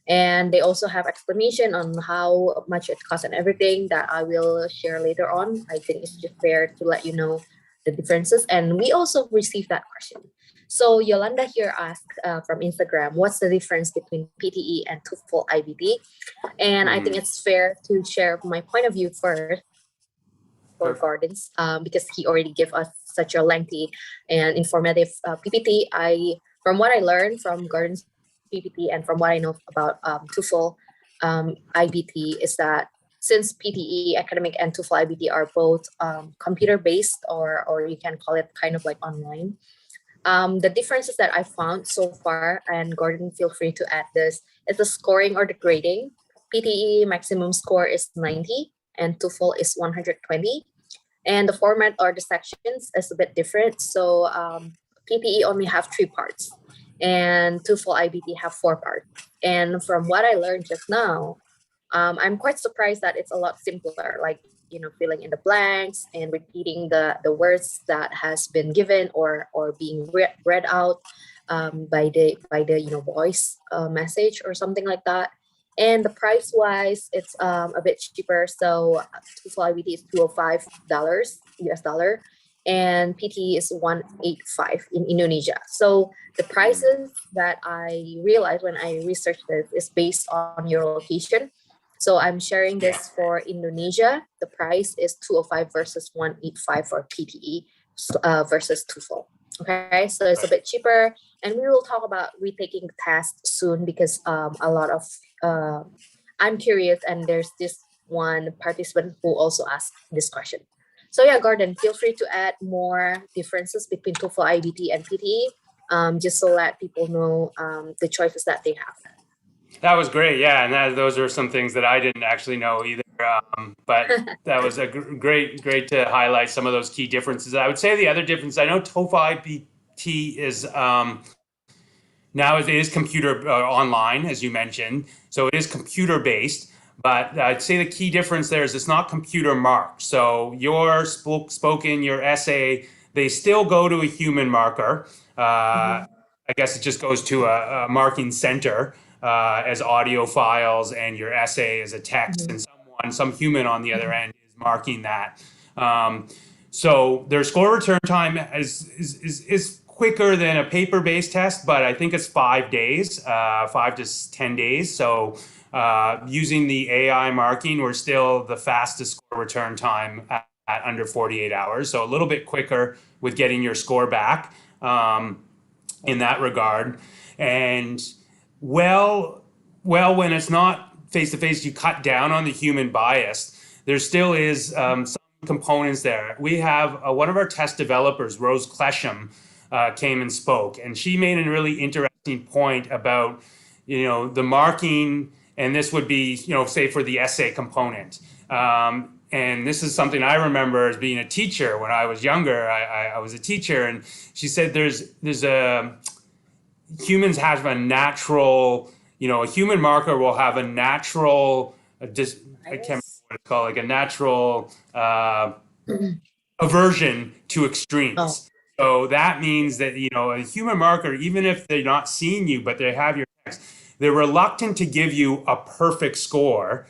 And they also have explanation on how much it costs and everything that I will share later on. I think it's just fair to let you know the differences. And we also received that question. So Yolanda here asked from Instagram, what's the difference between PTE and TOEFL IBT? And I think it's fair to share my point of view first for Gordon's because he already gave us such a lengthy and informative PPT. From what I learned from Gordon's PPT and from what I know about TOEFL IBT is that since PTE academic and TOEFL IBT are both computer-based or you can call it kind of like online, the differences that I found so far, and Gordon, feel free to add this, is the scoring or the grading. PTE maximum score is 90 and TOEFL is 120. And the format or the sections is a bit different. So PTE only have 3 parts and TOEFL IBT have 4 parts. And from what I learned just now, I'm quite surprised that it's a lot simpler, like, filling in the blanks and repeating the words that has been given or being read out by the voice message or something like that. And the price wise, it's a bit cheaper. So TOEFL IBT is $205 US dollar, and PTE is 185 in Indonesia. So the prices that I realized when I researched this is based on your location. So I'm sharing this for Indonesia. The price is 205 versus 185 for PTE versus TOEFL. Okay, so it's a bit cheaper, and we will talk about retaking the test soon because a lot of I'm curious, and there's this one participant who also asked this question. So yeah, Gordon, feel free to add more differences between TOEFL IBT and PTE, just so that people know the choices that they have. That was great, yeah, and those are some things that I didn't actually know either. But that was a great to highlight some of those key differences. I would say the other difference, I know TOEFL IBT is now it is computer online, as you mentioned, so it is computer based. But I'd say the key difference there is it's not computer marked. So your spoken, your essay, they still go to a human marker. I guess it just goes to a marking center as audio files, and your essay is a text, and some human on the other end is marking that. So their score return time is quicker than a paper-based test, but I think it's 5 days, 5 to 10 days. So using the AI marking, we're still the fastest score return time at under 48 hours. So a little bit quicker with getting your score back in that regard. And when it's not face-to-face, you cut down on the human bias. There still is some components there. We have one of our test developers, Rose Klesham, came and spoke, and she made a really interesting point about, the marking, and this would be, say for the essay component. And this is something I remember as being a teacher when I was younger. I was a teacher, and she said humans have a natural, a human marker will have a natural, I can't remember what it's called, like a natural aversion to extremes. So that means that, a human marker, even if they're not seeing you, but they have your text, they're reluctant to give you a perfect score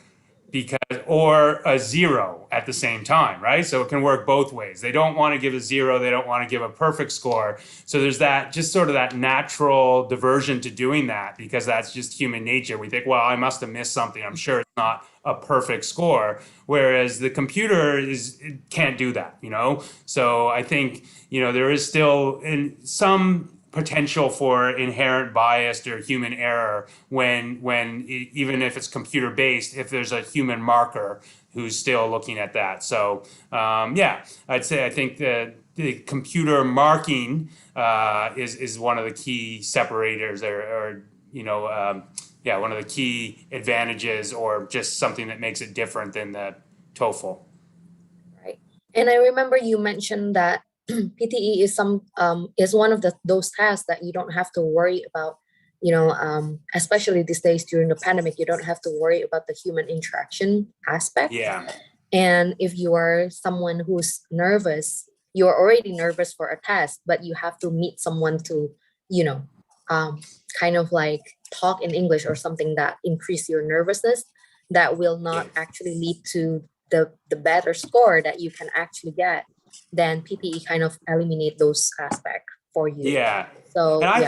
or a 0 at the same time, right? So it can work both ways. They don't want to give a 0, they don't want to give a perfect score. So there's that, just sort of that natural diversion to doing that, because that's just human nature. We think, well, I must have missed something. I'm sure it's not a perfect score. Whereas the computer can't do that, So I think, there is still some potential for inherent bias or human error when even if it's computer based, if there's a human marker who's still looking at that. So I'd say I think the computer marking is one of the key separators or one of the key advantages, or just something that makes it different than the TOEFL. Right. And I remember you mentioned that PTE is one of those tests that you don't have to worry about, especially these days during the pandemic. You don't have to worry about the human interaction aspect. Yeah. And if you are someone who's nervous, you're already nervous for a test, but you have to meet someone to, kind of like talk in English or something that increase your nervousness, that will not actually lead to the better score that you can actually get. Then PTE kind of eliminate those aspects for you. Yeah. So and I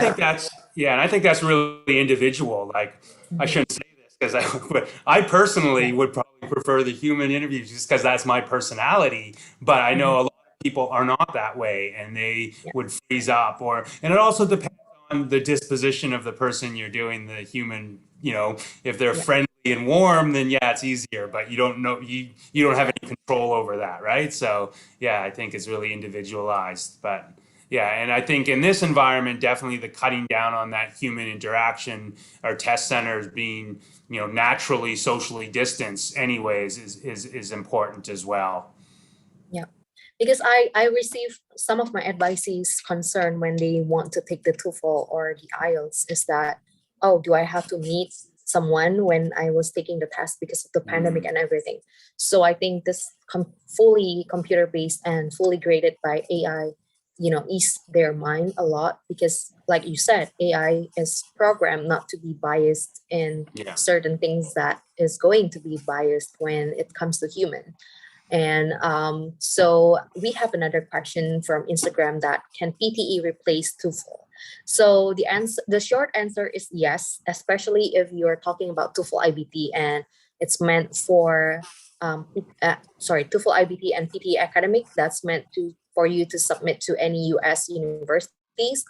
think that's really individual. Like, I shouldn't say this because I personally would probably prefer the human interviews just because that's my personality. But I know a lot of people are not that way, and they would freeze up. And it also depends on the disposition of the person you're doing the human. If they're friendly and warm, then it's easier. But you don't know, you don't have any control over that, right? So I think it's really individualized. But and I think in this environment, definitely the cutting down on that human interaction, our test centers being, naturally socially distanced anyways, is important as well. Yeah, because I receive some of my advisees concern when they want to take the TOEFL or the IELTS is that, do I have to meet someone when I was taking the test because of the pandemic and everything? So I think this fully computer-based and fully graded by AI, ease their mind a lot, because like you said, AI is programmed not to be biased in certain things that is going to be biased when it comes to human. And so we have another question from Instagram, that can PTE replace TOEFL? So the short answer is yes, especially if you're talking about TOEFL IBT and it's meant for TOEFL IBT and PTE academic. That's meant for you to submit to any US universities.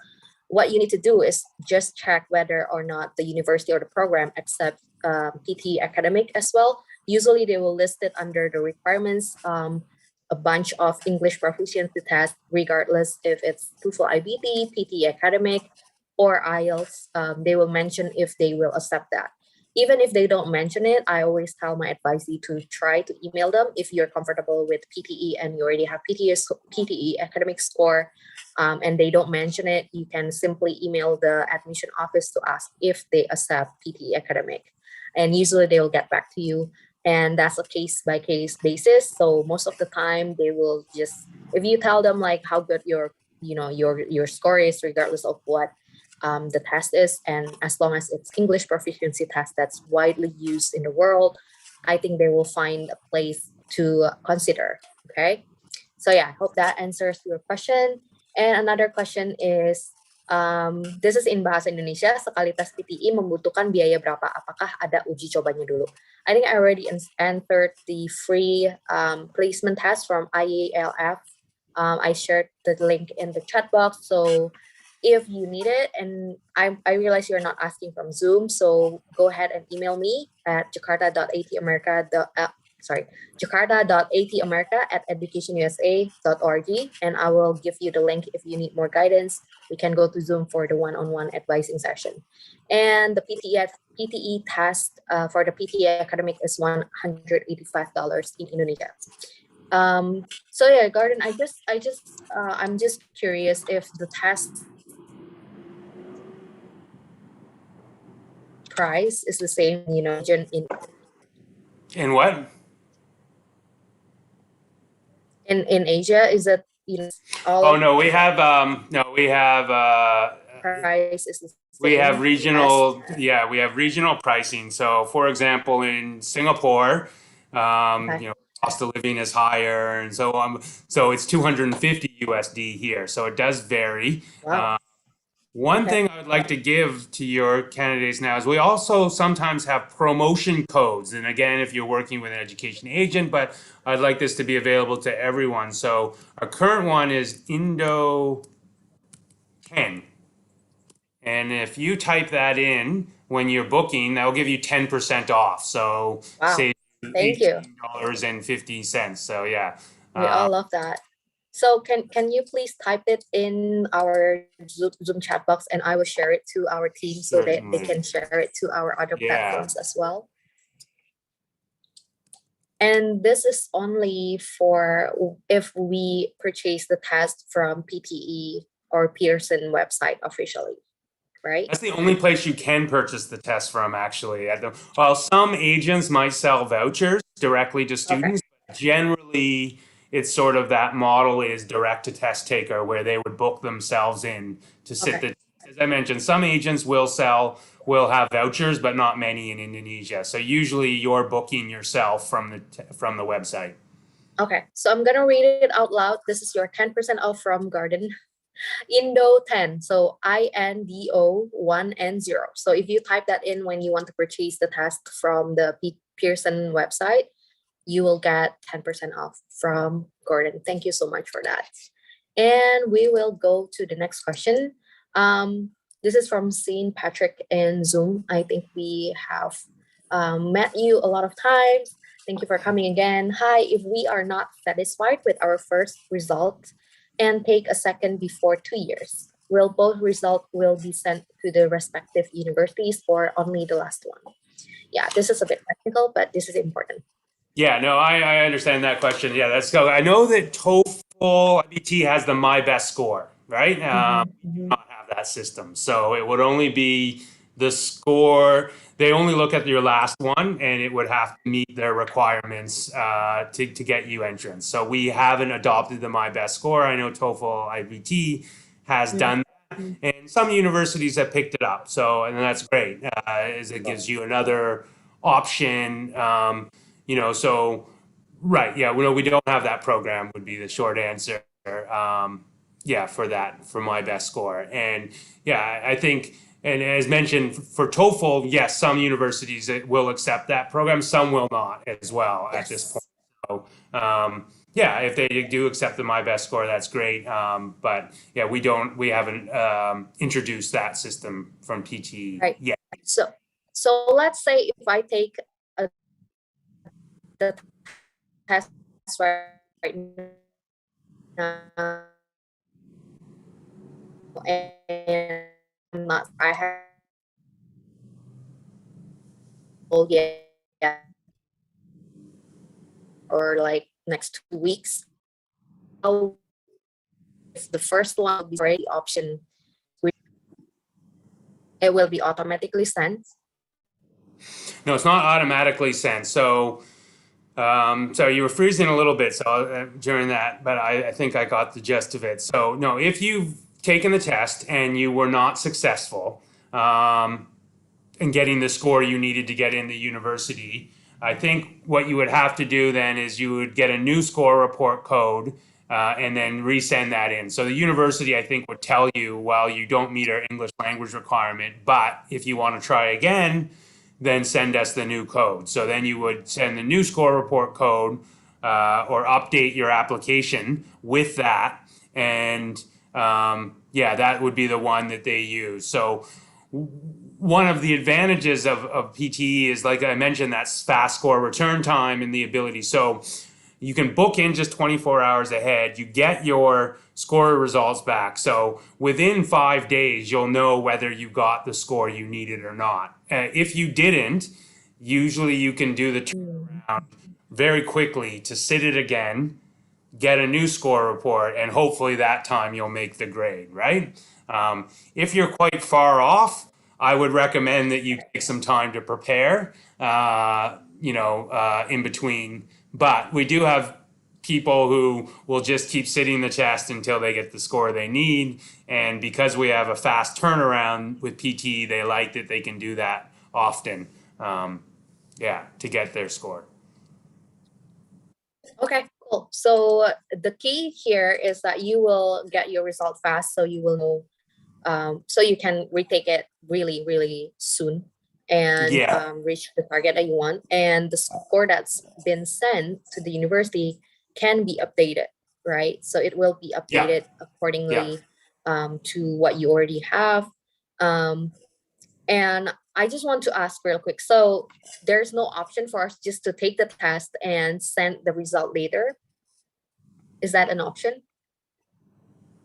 What you need to do is just check whether or not the university or the program accepts PTE academic as well. Usually they will list it under the requirements, a bunch of English proficiency tests, regardless if it's TOEFL IBT, PTE academic, or IELTS. They will mention if they will accept that. Even if they don't mention it, I always tell my advisee to try to email them if you're comfortable with PTE and you already have PTE academic score, and they don't mention it. You can simply email the admission office to ask if they accept PTE academic, and usually they will get back to you. And that's a case-by-case basis. So most of the time, they will just, if you tell them like how good your score is, regardless of what the test is, and as long as it's English proficiency test that's widely used in the world, I think they will find a place to consider. Okay, so I hope that answers your question. And another question is, This is in bahasa Indonesia. Sekali tes PTE membutuhkan biaya berapa? Apakah ada uji cobanya dulu? I think I already entered the free placement test from IELF. I shared the link in the chat box. So if you need it, and I realize you're not asking from Zoom, so go ahead and email me at jakarta.atamerica@educationusa.org, and I will give you the link if you need more guidance. We can go to Zoom for the one-on-one advising session. And the PTE test for the PTE academic is $185 in Indonesia. So yeah, Garden, I'm just curious if the test price is the same, In what? in Asia. Is it all Oh of no, we have price is the same? we have regional, test? we have regional pricing. So, for example, in Singapore, cost of living is higher, and so on. So it's 250 USD here. So it does vary. Wow. One thing I would like to give to your candidates now is we also sometimes have promotion codes. And again, if you're working with an education agent, but I'd like this to be available to everyone. So our current one is Indo 10. And if you type that in when you're booking, that will give you 10% off. So Wow. save Thank you. $18.50. So yeah. We all love that. So can you please type it in our Zoom chat box, and I will share it to our team so that they can share it to our other platforms as well. And this is only for if we purchase the test from PTE or Pearson website officially, right? That's the only place you can purchase the test from, actually. While some agents might sell vouchers directly to students, generally it's sort of that model is direct to test taker, where they would book themselves in to sit the. As I mentioned, some agents will have vouchers, but not many in Indonesia. So usually you're booking yourself from the website. Okay, so I'm gonna read it out loud. This is your 10% off from Garden. Indo 10, so INDO 1 and 0. So if you type that in when you want to purchase the test from the Pearson website, you will get 10% off from Gordon. Thank you so much for that. And we will go to the next question. This is from St. Patrick in Zoom. I think we have met you a lot of times. Thank you for coming again. Hi, if we are not satisfied with our first result and take a second before 2 years, will both results will be sent to the respective universities or only the last one? Yeah, this is a bit technical, but this is important. Yeah, no, I understand that question. Yeah, let's go. I know that TOEFL IBT has the My Best score, right? We do not have that system. So it would only be the score. They only look at your last one, and it would have to meet their requirements to get you entrance. So we haven't adopted the My Best score. I know TOEFL IBT has done that, and some universities have picked it up. So, and that's great, as it gives you another option. So, right, yeah, we don't have that program would be the short answer. For My Best score. And yeah, I think, and as mentioned, for TOEFL, yes, some universities will accept that program, some will not as well at this point. So, if they do accept the My Best score, that's great. But yeah, we haven't introduced that system from PTE yet. So let's say if I take the test right now, and I have or like next 2 weeks. If the first one will be already option, it will be automatically sent. No, it's not automatically sent. So you were freezing a little bit during that, but I think I got the gist of it. So no, if you've taken the test and you were not successful in getting the score you needed to get in the university, I think what you would have to do then is you would get a new score report code and then resend that in. So the university, I think, would tell you, well, you don't meet our English language requirement, but if you want to try again, then send us the new code. So then you would send the new score report code or update your application with that. And yeah, that would be the one that they use. So one of the advantages of PTE is, like I mentioned, that's fast score return time and the ability. So you can book in just 24 hours ahead. You get your score results back. So within 5 days, you'll know whether you got the score you needed or not. If you didn't, usually you can do the turnaround very quickly to sit it again, get a new score report, and hopefully that time you'll make the grade, right? If you're quite far off, I would recommend that you take some time to prepare, in between. But we do have people who will just keep sitting the test until they get the score they need. And because we have a fast turnaround with PTE, they like that they can do that often, to get their score. Okay, cool. So the key here is that you will get your result fast, so you will know, so you can retake it really, really soon and reach the target that you want. And the score that's been sent to the university can be updated, right? So it will be updated accordingly to what you already have. And I just want to ask real quick. So there's no option for us just to take the test and send the result later. Is that an option?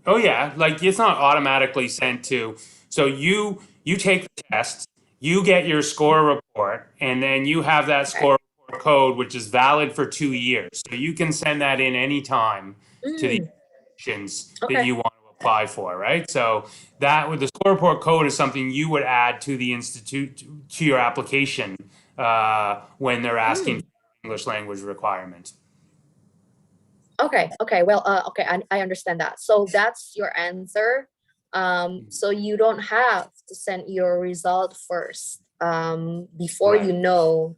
Oh yeah, like it's not automatically sent to. So you take the test, you get your score report, and then you have that score report code, which is valid for 2 years. So you can send that in anytime to the institutions that you want to apply for, right? So that with the score report code is something you would add to the institute to your application when they're asking for English language requirement. Okay. Well, okay, I understand that. So that's your answer. So you don't have to send your result first before you know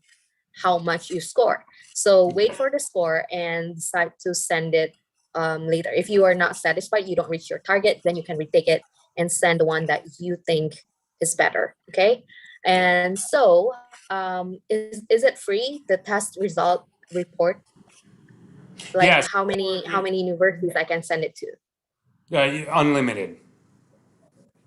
how much you score. So wait for the score and decide to send it later. If you are not satisfied, you don't reach your target, then you can retake it and send the one that you think is better. Okay. And so is it free, the test result report? Like Yes. how many universities I can send it to? Unlimited.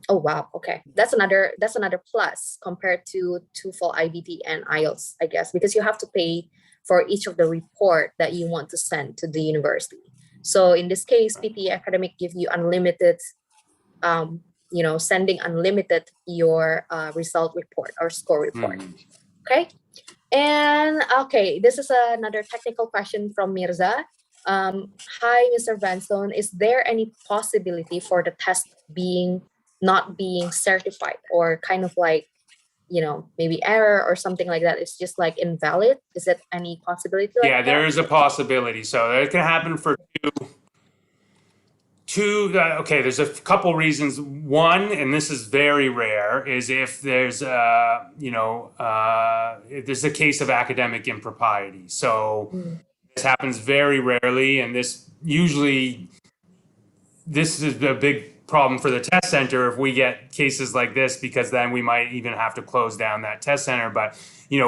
Oh wow, okay. That's another plus compared to TOEFL, IBT, and IELTS, I guess, because you have to pay for each of the report that you want to send to the university. So in this case, PTE Academic give you unlimited, sending unlimited your result report or score report. Okay. And okay, this is another technical question from Mirza. Hi, Mr. Vanstone. Is there any possibility for the test not being certified, or kind of like, maybe error or something like that? It's just like invalid. Is it any possibility? Like there is a possibility. So it can happen for okay, there's a couple reasons. One, and this is very rare, is if there's if there's a case of academic impropriety. So this happens very rarely, and this is the big problem for the test center if we get cases like this, because then we might even have to close down that test center. But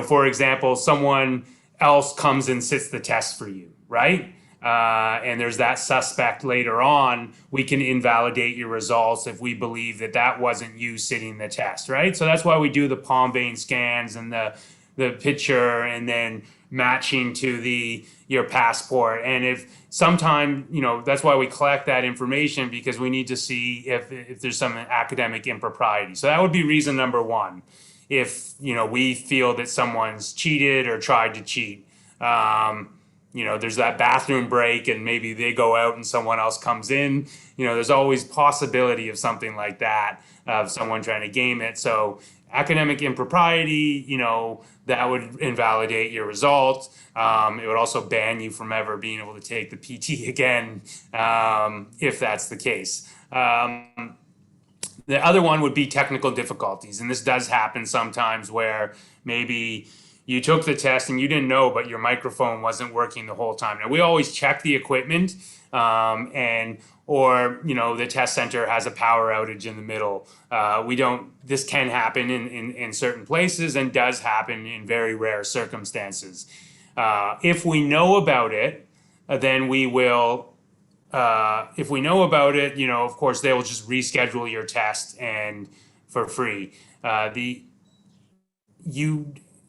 for example, someone else comes and sits the test for you, right? And there's that suspect later on, we can invalidate your results if we believe that wasn't you sitting the test, right? So that's why we do the palm vein scans and the picture and then matching to your passport. And if sometime, that's why we collect that information, because we need to see if there's some academic impropriety. So that would be reason number one. If, we feel that someone's cheated or tried to cheat, there's that bathroom break and maybe they go out and someone else comes in, there's always possibility of something like that, of someone trying to game it. So academic impropriety, that would invalidate your result. It would also ban you from ever being able to take the PT again, if that's the case. The other one would be technical difficulties. And this does happen sometimes where maybe you took the test and you didn't know, but your microphone wasn't working the whole time. Now we always check the equipment, or the test center has a power outage in the middle. We don't. This can happen in certain places and does happen in very rare circumstances. If we know about it, then we will. If we know about it, of course, they will just reschedule your test and for free.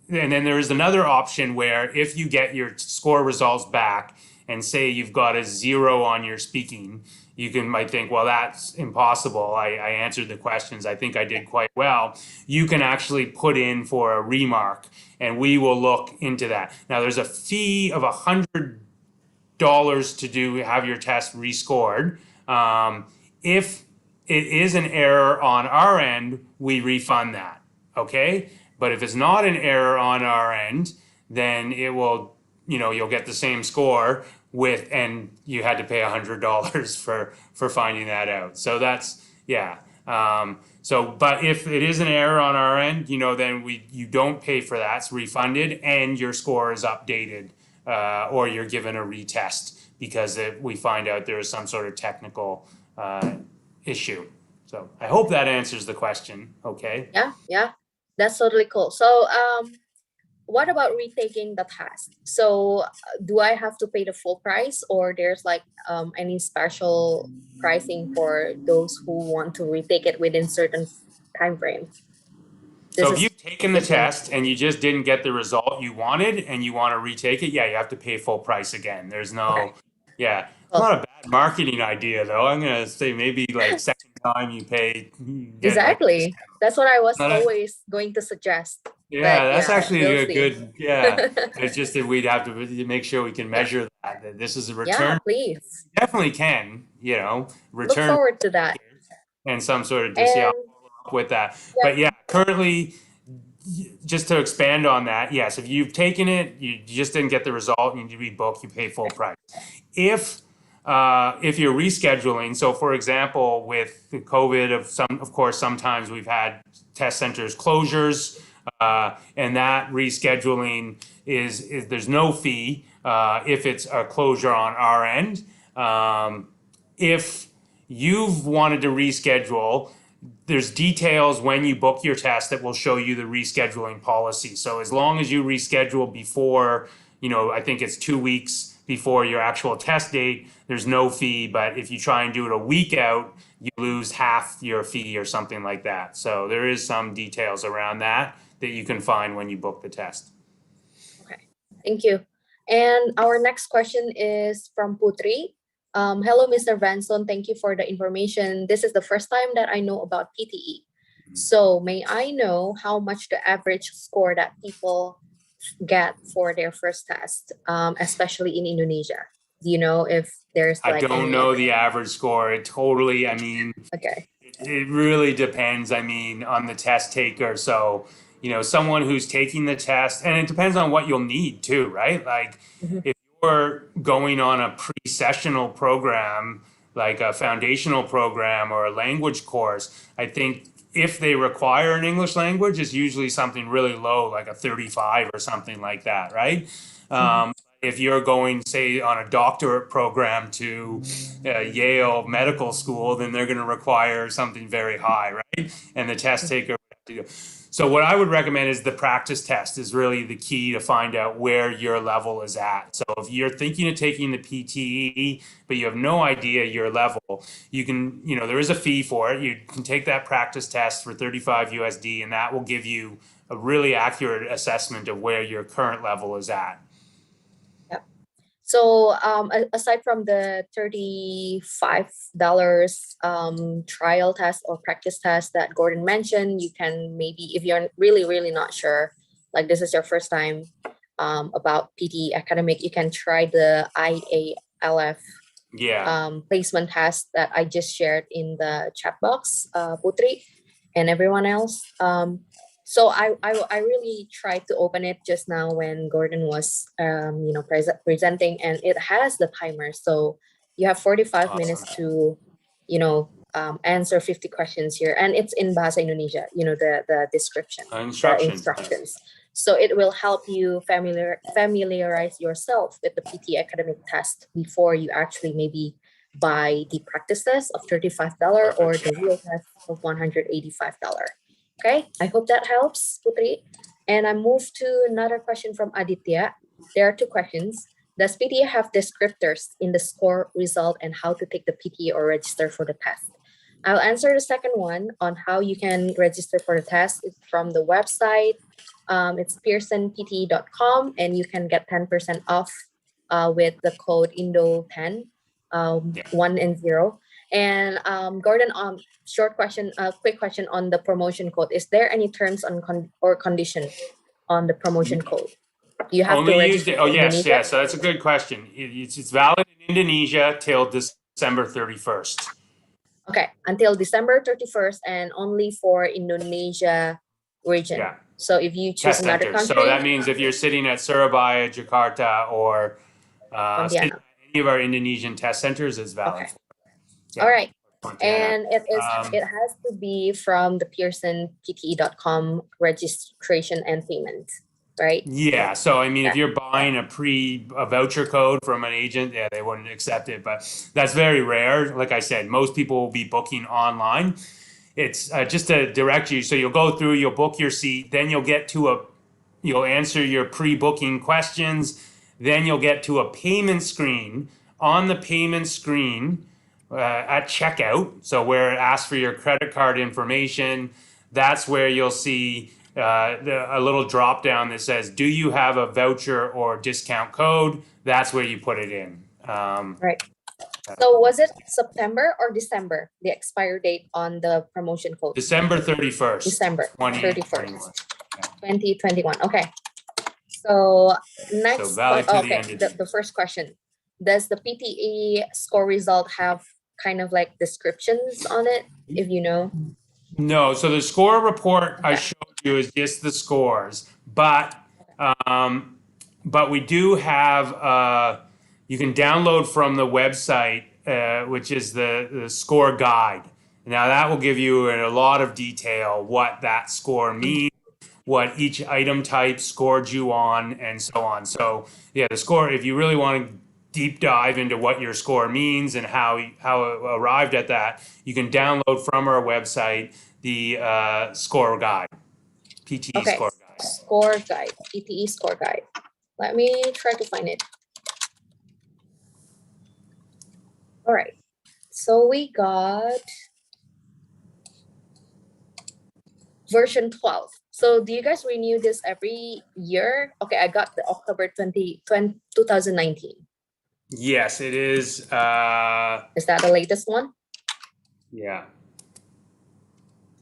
And then there is another option where if you get your score results back and say you've got a 0 on your speaking, might think, well, that's impossible. I answered the questions. I think I did quite well. You can actually put in for a remark, and we will look into that. Now, there's a fee of $100 to have your test rescored. If it is an error on our end, we refund that. Okay? But if it's not an error on our end, then it will, you'll get the same score and you had to pay $100 for finding that out. So that's, yeah. But if it is an error on our end, then you don't pay for that. It's refunded and your score is updated, or you're given a retest because we find out there is some sort of technical issue. So I hope that answers the question. Okay. Yeah. That's totally cool. So what about retaking the test? So do I have to pay the full price, or there's any special pricing for those who want to retake it within certain time frame? So if you've taken the test and you just didn't get the result you wanted and you want to retake it, yeah, you have to pay full price again. There's no, yeah. It's not a bad marketing idea, though. I'm going to say maybe second time you pay. Exactly. That's what I was always going to suggest. Yeah, that's actually a good, yeah. It's just that we'd have to make sure we can measure that this is a return. Yeah, please. Definitely can, return. Look forward to that. And some sort of follow up with that. Yeah. But yeah, currently, just to expand on that, yes, if you've taken it, you just didn't get the result, you need to rebook, you pay full price. If you're rescheduling, so for example, with the COVID, of course, sometimes we've had test centers closures, and that rescheduling is there's no fee if it's a closure on our end. If you've wanted to reschedule, there's details when you book your test that will show you the rescheduling policy. So as long as you reschedule before, I think it's 2 weeks before your actual test date, there's no fee. But if you try and do it a week out, you lose half your fee or something like that. So there is some details around that you can find when you book the test. Okay, thank you. And our next question is from Putri. Hello, Mr. Vanson. Thank you for the information. This is the first time that I know about PTE. So may I know how much the average score that people get for their first test, especially in Indonesia? Do you know if there's I don't know the average score. It totally, okay. It really depends, on the test taker. So, someone who's taking the test, and it depends on what you'll need too, right? If you're going on a pre-sessional program, like a foundational program or a language course, I think if they require an English language, it's usually something really low, like a 35 or something like that, right? If you're going, say, on a doctorate program to Yale Medical School, then they're going to require something very high, right? And the test taker would have to go. So what I would recommend is the practice test is really the key to find out where your level is at. So if you're thinking of taking the PTE, but you have no idea your level, you can, there is a fee for it. You can take that practice test for 35 USD, and that will give you a really accurate assessment of where your current level is at. So aside from the $35 trial test or practice test that Gordon mentioned, you can maybe, if you're really, really not sure, like this is your first time about PTE academic, you can try the IALF placement test that I just shared in the chat box, Putri and everyone else. So I really tried to open it just now when Gordon was presenting, and it has the timer. So you have 45 minutes to answer 50 questions here, and it's in Bahasa Indonesia. The description, instructions. So it will help you familiarize yourself with the PTE academic test before you actually maybe buy the practice test of $35 or the real test of $185. Okay, I hope that helps, Putri. And I move to another question from Aditya. There are two questions. Does PTE have descriptors in the score result and how to take the PTE or register for the test? I'll answer the second one on how you can register for the test. It's from the website. It's pearsonpte.com, and you can get 10% off with the code INDO10, 1 and 0. And Gordon, quick question on the promotion code. Is there any terms or condition on the promotion code? You have Only to use register it. Oh, in yes, Indonesia? yes. So that's a good question. It's valid in Indonesia till December 31st. Okay, until December 31st and only for Indonesia region. Yeah. So if you choose Test another centers. country, So that means if you're sitting at Surabaya, Jakarta, or sitting Pontianak. at any of our Indonesian test centers, is valid. Okay. Yeah. All right. Pontianak. And it has to be from the pearsonpte.com registration and payment, right? Yeah. So I mean, if you're buying a voucher code from an agent, yeah, they wouldn't accept it. But that's very rare. Like I said, most people will be booking online. It's just to direct you. So you'll go through, you'll book your seat, then you'll answer your pre-booking questions, then you'll get to a payment screen. On the payment screen at checkout, so where it asks for your credit card information, that's where you'll see a little drop down that says, do you have a voucher or discount code? That's where you put it in. Right. So was it September or December, the expire date on the promotion code? December 31st. December 2021. 2021. Okay. So next, So valid to the end of the first question. Does the PTE score result have kind of like descriptions on it, if you know? No, so the score report I showed you is just the scores, but we do have you can download from the website, which is the score guide. Now that will give you in a lot of detail what that score means, what each item type scored you on, and so on. So yeah, the score, if you really want to deep dive into what your score means and how it arrived at that, you can download from our website the score guide, PTE score guide. Score guide, PTE score guide. Let me try to find it. All right. So we got version 12. So do you guys renew this every year? Okay, I got the October 2019. Yes, it is. Is that the latest one? Yeah.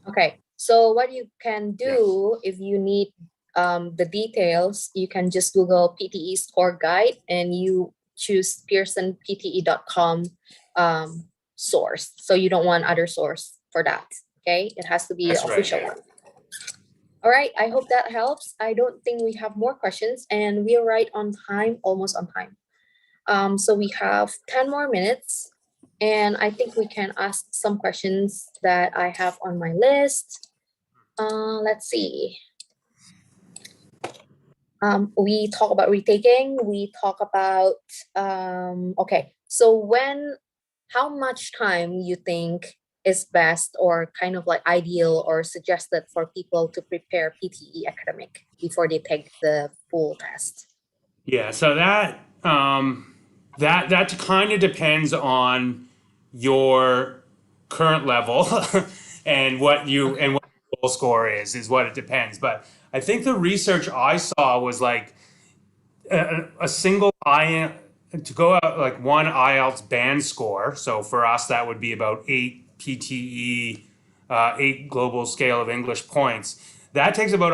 Okay, so what you can do if you need the details, you can just Google PTE score guide and you choose pearsonpte.com source. So you don't want other source for that. Okay, it has to be the official one. All right, I hope that helps. I don't think we have more questions and we're right on time, almost on time. So we have 10 more minutes and I think we can ask some questions that I have on my list. Let's see. We talk about retaking, we talk about, okay, so how much time you think is best or kind of like ideal or suggested for people to prepare PTE academic before they take the full test? Yeah, so that kind of depends on your current level and what your goal score is what it depends. But I think the research I saw was like a single to go out like one IELTS band score. So for us, that would be about 8 PTE, 8 global scale of English points. That takes about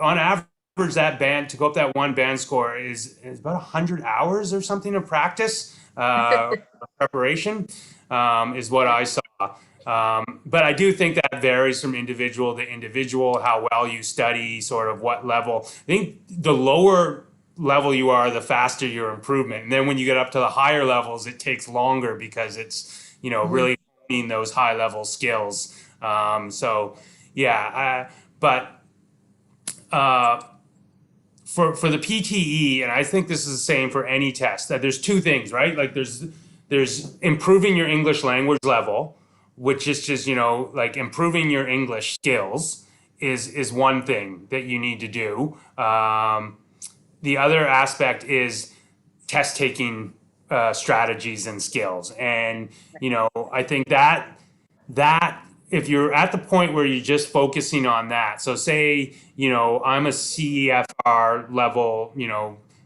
on average, that band to go up that one band score is about 100 hours or something of practice, preparation, is what I saw. But I do think that varies from individual to individual, how well you study, sort of what level. I think the lower level you are, the faster your improvement. And then when you get up to the higher levels, it takes longer because it's, really honing those high level skills. So yeah, but For the PTE, and I think this is the same for any test, that there's two things, right? Like there's improving your English language level, which is just, like improving your English skills is one thing that you need to do. The other aspect is test taking strategies and skills. And, I think that if you're at the point where you're just focusing on that, so say, I'm a CEFR level,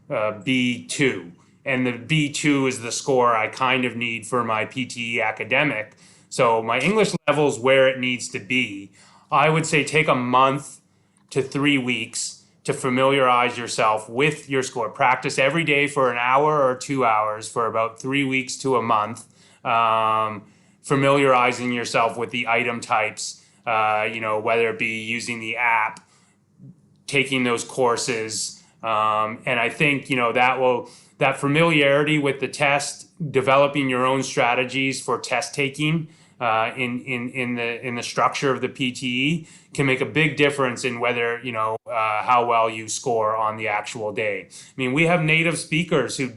B2, and the B2 is the score I kind of need for my PTE academic. So my English level is where it needs to be. I would say take a month to 3 weeks to familiarize yourself with your score. Practice every day for an hour or 2 hours for about 3 weeks to a month. Familiarizing yourself with the item types, whether it be using the app, taking those courses. And I think, that familiarity with the test, developing your own strategies for test taking in the structure of the PTE can make a big difference in whether, how well you score on the actual day. I mean, we have native speakers who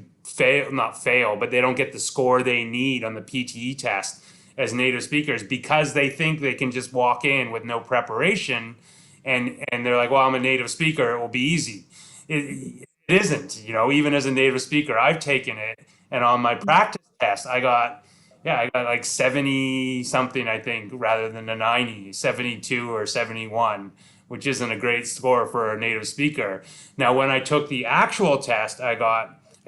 not fail, but they don't get the score they need on the PTE test as native speakers because they think they can just walk in with no preparation and they're like, well, I'm a native speaker, it will be easy. It isn't, even as a native speaker, I've taken it, and on my practice test, I got like 70 something, I think, rather than a 90, 72 or 71, which isn't a great score for a native speaker. Now, when I took the actual test, I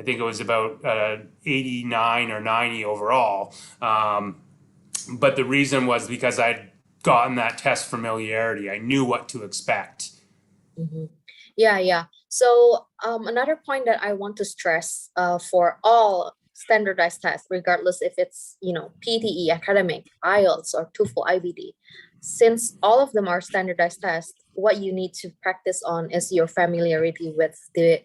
think it was about 89 or 90 overall. But the reason was because I'd gotten that test familiarity. I knew what to expect. Mm-hmm. Yeah. So another point that I want to stress for all standardized tests, regardless if it's, PTE, academic, IELTS, or TOEFL, IBD, since all of them are standardized tests, what you need to practice on is your familiarity with the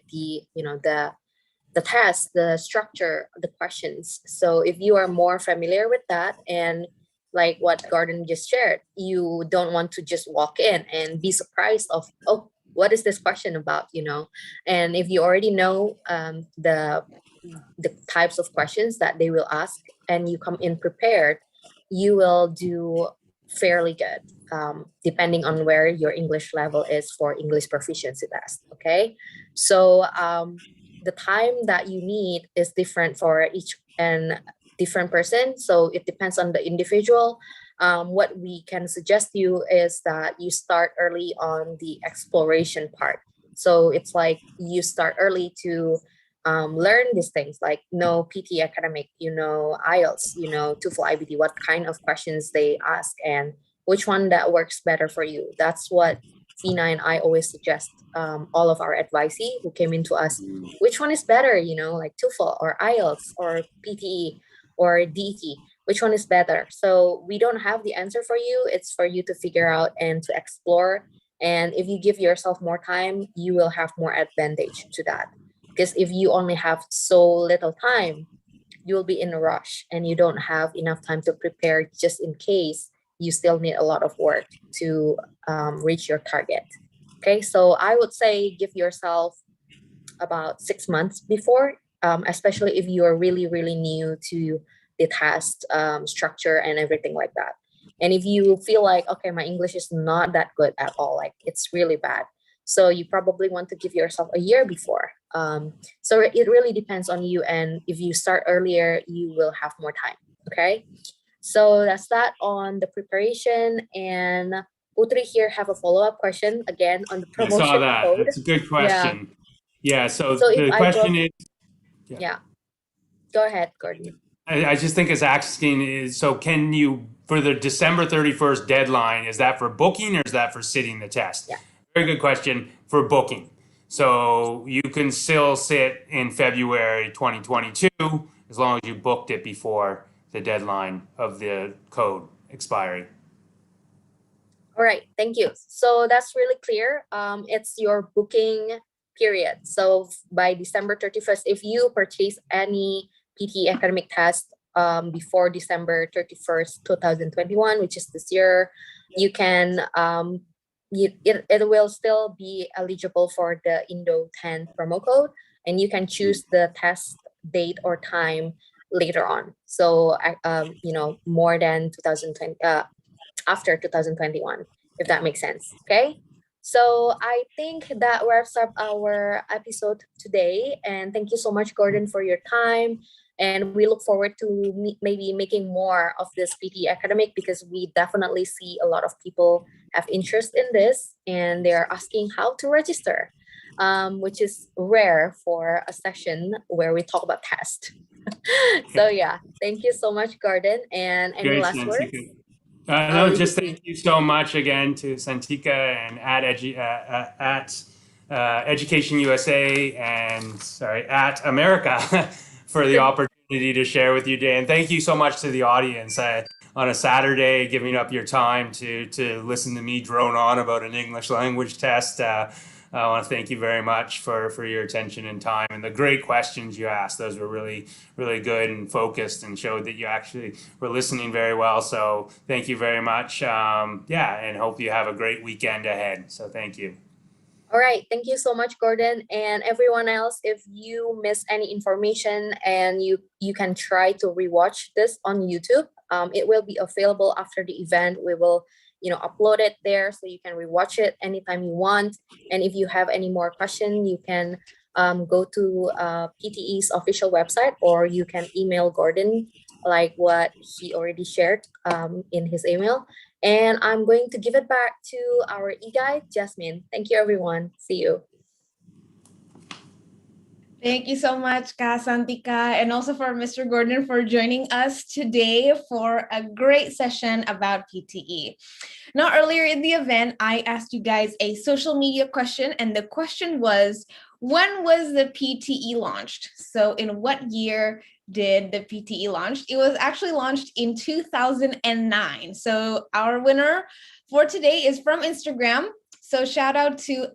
test, the structure, the questions. So if you are more familiar with that, and like what Gordon just shared, you don't want to just walk in and be surprised of, oh, what is this question about, And if you already know the types of questions that they will ask and you come in prepared, you will do fairly good, depending on where your English level is for English proficiency test. Okay, so the time that you need is different for each and different person, so it depends on the individual. What we can suggest you is that you start early on the exploration part. So it's like you start early to learn these things, like know PT academic, IELTS, TOEFL, IBD, what kind of questions they ask and which one that works better for you. That's what Fina and I always suggest all of our advisee who came into us, which one is better, like TOEFL or IELTS or PTE or DET, which one is better? So we don't have the answer for you. It's for you to figure out and to explore. And if you give yourself more time, you will have more advantage to that. Because if you only have so little time, you'll be in a rush and you don't have enough time to prepare just in case you still need a lot of work to reach your target. Okay, so I would say give yourself about 6 months before, especially if you are really, really new to the test structure and everything like that. And if you feel like, okay, my English is not that good at all, like it's really bad, so you probably want to give yourself a year before. So it really depends on you. And if you start earlier, you will have more time. Okay. So that's that on the preparation. And Putri here have a follow-up question again on the promotion I saw that. code. That's a good question. Yeah. So if the question is. Yeah. Go ahead, Gordon. I just think it's asking is, so can you, for the December 31st deadline, is that for booking or is that for sitting the test? Yeah. Very good question. For booking. So you can still sit in February 2022 as long as you booked it before the deadline of the code expiry. All right, thank you. So that's really clear. It's your booking period. So by December 31st, if you purchase any PTE academic test before December 31st, 2021, which is this year, you can it will still be eligible for the Indo 10 promo code, and you can choose the test date or time later on. So, more than 2020, after 2021, if that makes sense. Okay. So I think that wraps up our episode today. And thank you so much, Gordon, for your time. And we look forward to maybe making more of this PTE academic, because we definitely see a lot of people have interest in this and they're asking how to register, which is rare for a session where we talk about test. So yeah, thank you so much, Gordon. And any Great, last words? Santika. No, just thank you so much again to Santika and at Education USA and at America for the opportunity to share with you today. And thank you so much to the audience on a Saturday, giving up your time to listen to me drone on about an English language test. I want to thank you very much for your attention and time and the great questions you asked. Those were really, really good and focused and showed that you actually were listening very well. So thank you very much. And hope you have a great weekend ahead. So thank you. All right. Thank you so much, Gordon. And everyone else, if you miss any information, and you can try to rewatch this on YouTube. It will be available after the event. We will upload it there so you can rewatch it anytime you want. And if you have any more questions, you can go to PTE's official website, or you can email Gordon like what he already shared in his email. And I'm going to give it back to our e-guide, Jasmine. Thank you, everyone. See you. Thank you so much, Ka Santika, and also for Mr. Gordon for joining us today for a great session about PTE. Now, earlier in the event, I asked you guys a social media question, and the question was, when was the PTE launched? So in what year did the PTE launch? It was actually launched in 2009. So our winner for today is from Instagram. So shout out to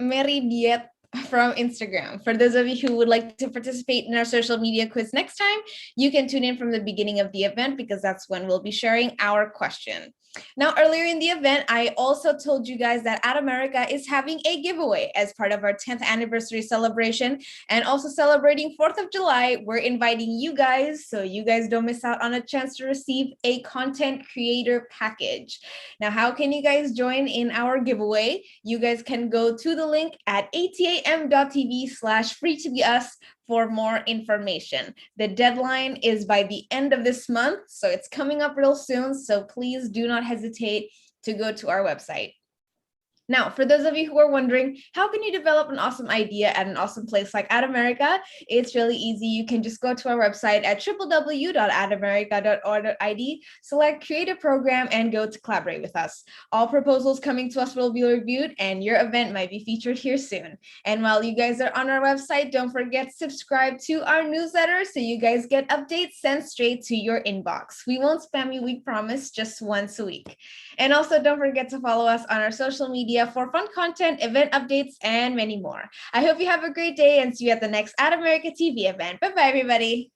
@MaryDiet from Instagram. For those of you who would like to participate in our social media quiz next time, you can tune in from the beginning of the event, because that's when we'll be sharing our question. Now, earlier in the event, I also told you guys that At America is having a giveaway as part of our 10th anniversary celebration, and also celebrating 4th of July. We're inviting you guys so you guys don't miss out on a chance to receive a content creator package. Now, how can you guys join in our giveaway? You guys can go to the link at atam.tv/free-to-be-us for more information. The deadline is by the end of this month, so it's coming up real soon. So please do not hesitate to go to our website. Now, for those of you who are wondering, how can you develop an awesome idea at an awesome place like At America? It's really easy. You can just go to our website at www.atamerica.org.id, select create a program, and go to collaborate with us. All proposals coming to us will be reviewed, and your event might be featured here soon. And while you guys are on our website, don't forget to subscribe to our newsletter so you guys get updates sent straight to your inbox. We won't spam you, we promise, just once a week. And also don't forget to follow us on our social media for fun content, event updates, and many more. I hope you have a great day and see you at the next At America TV event. Bye-bye, everybody.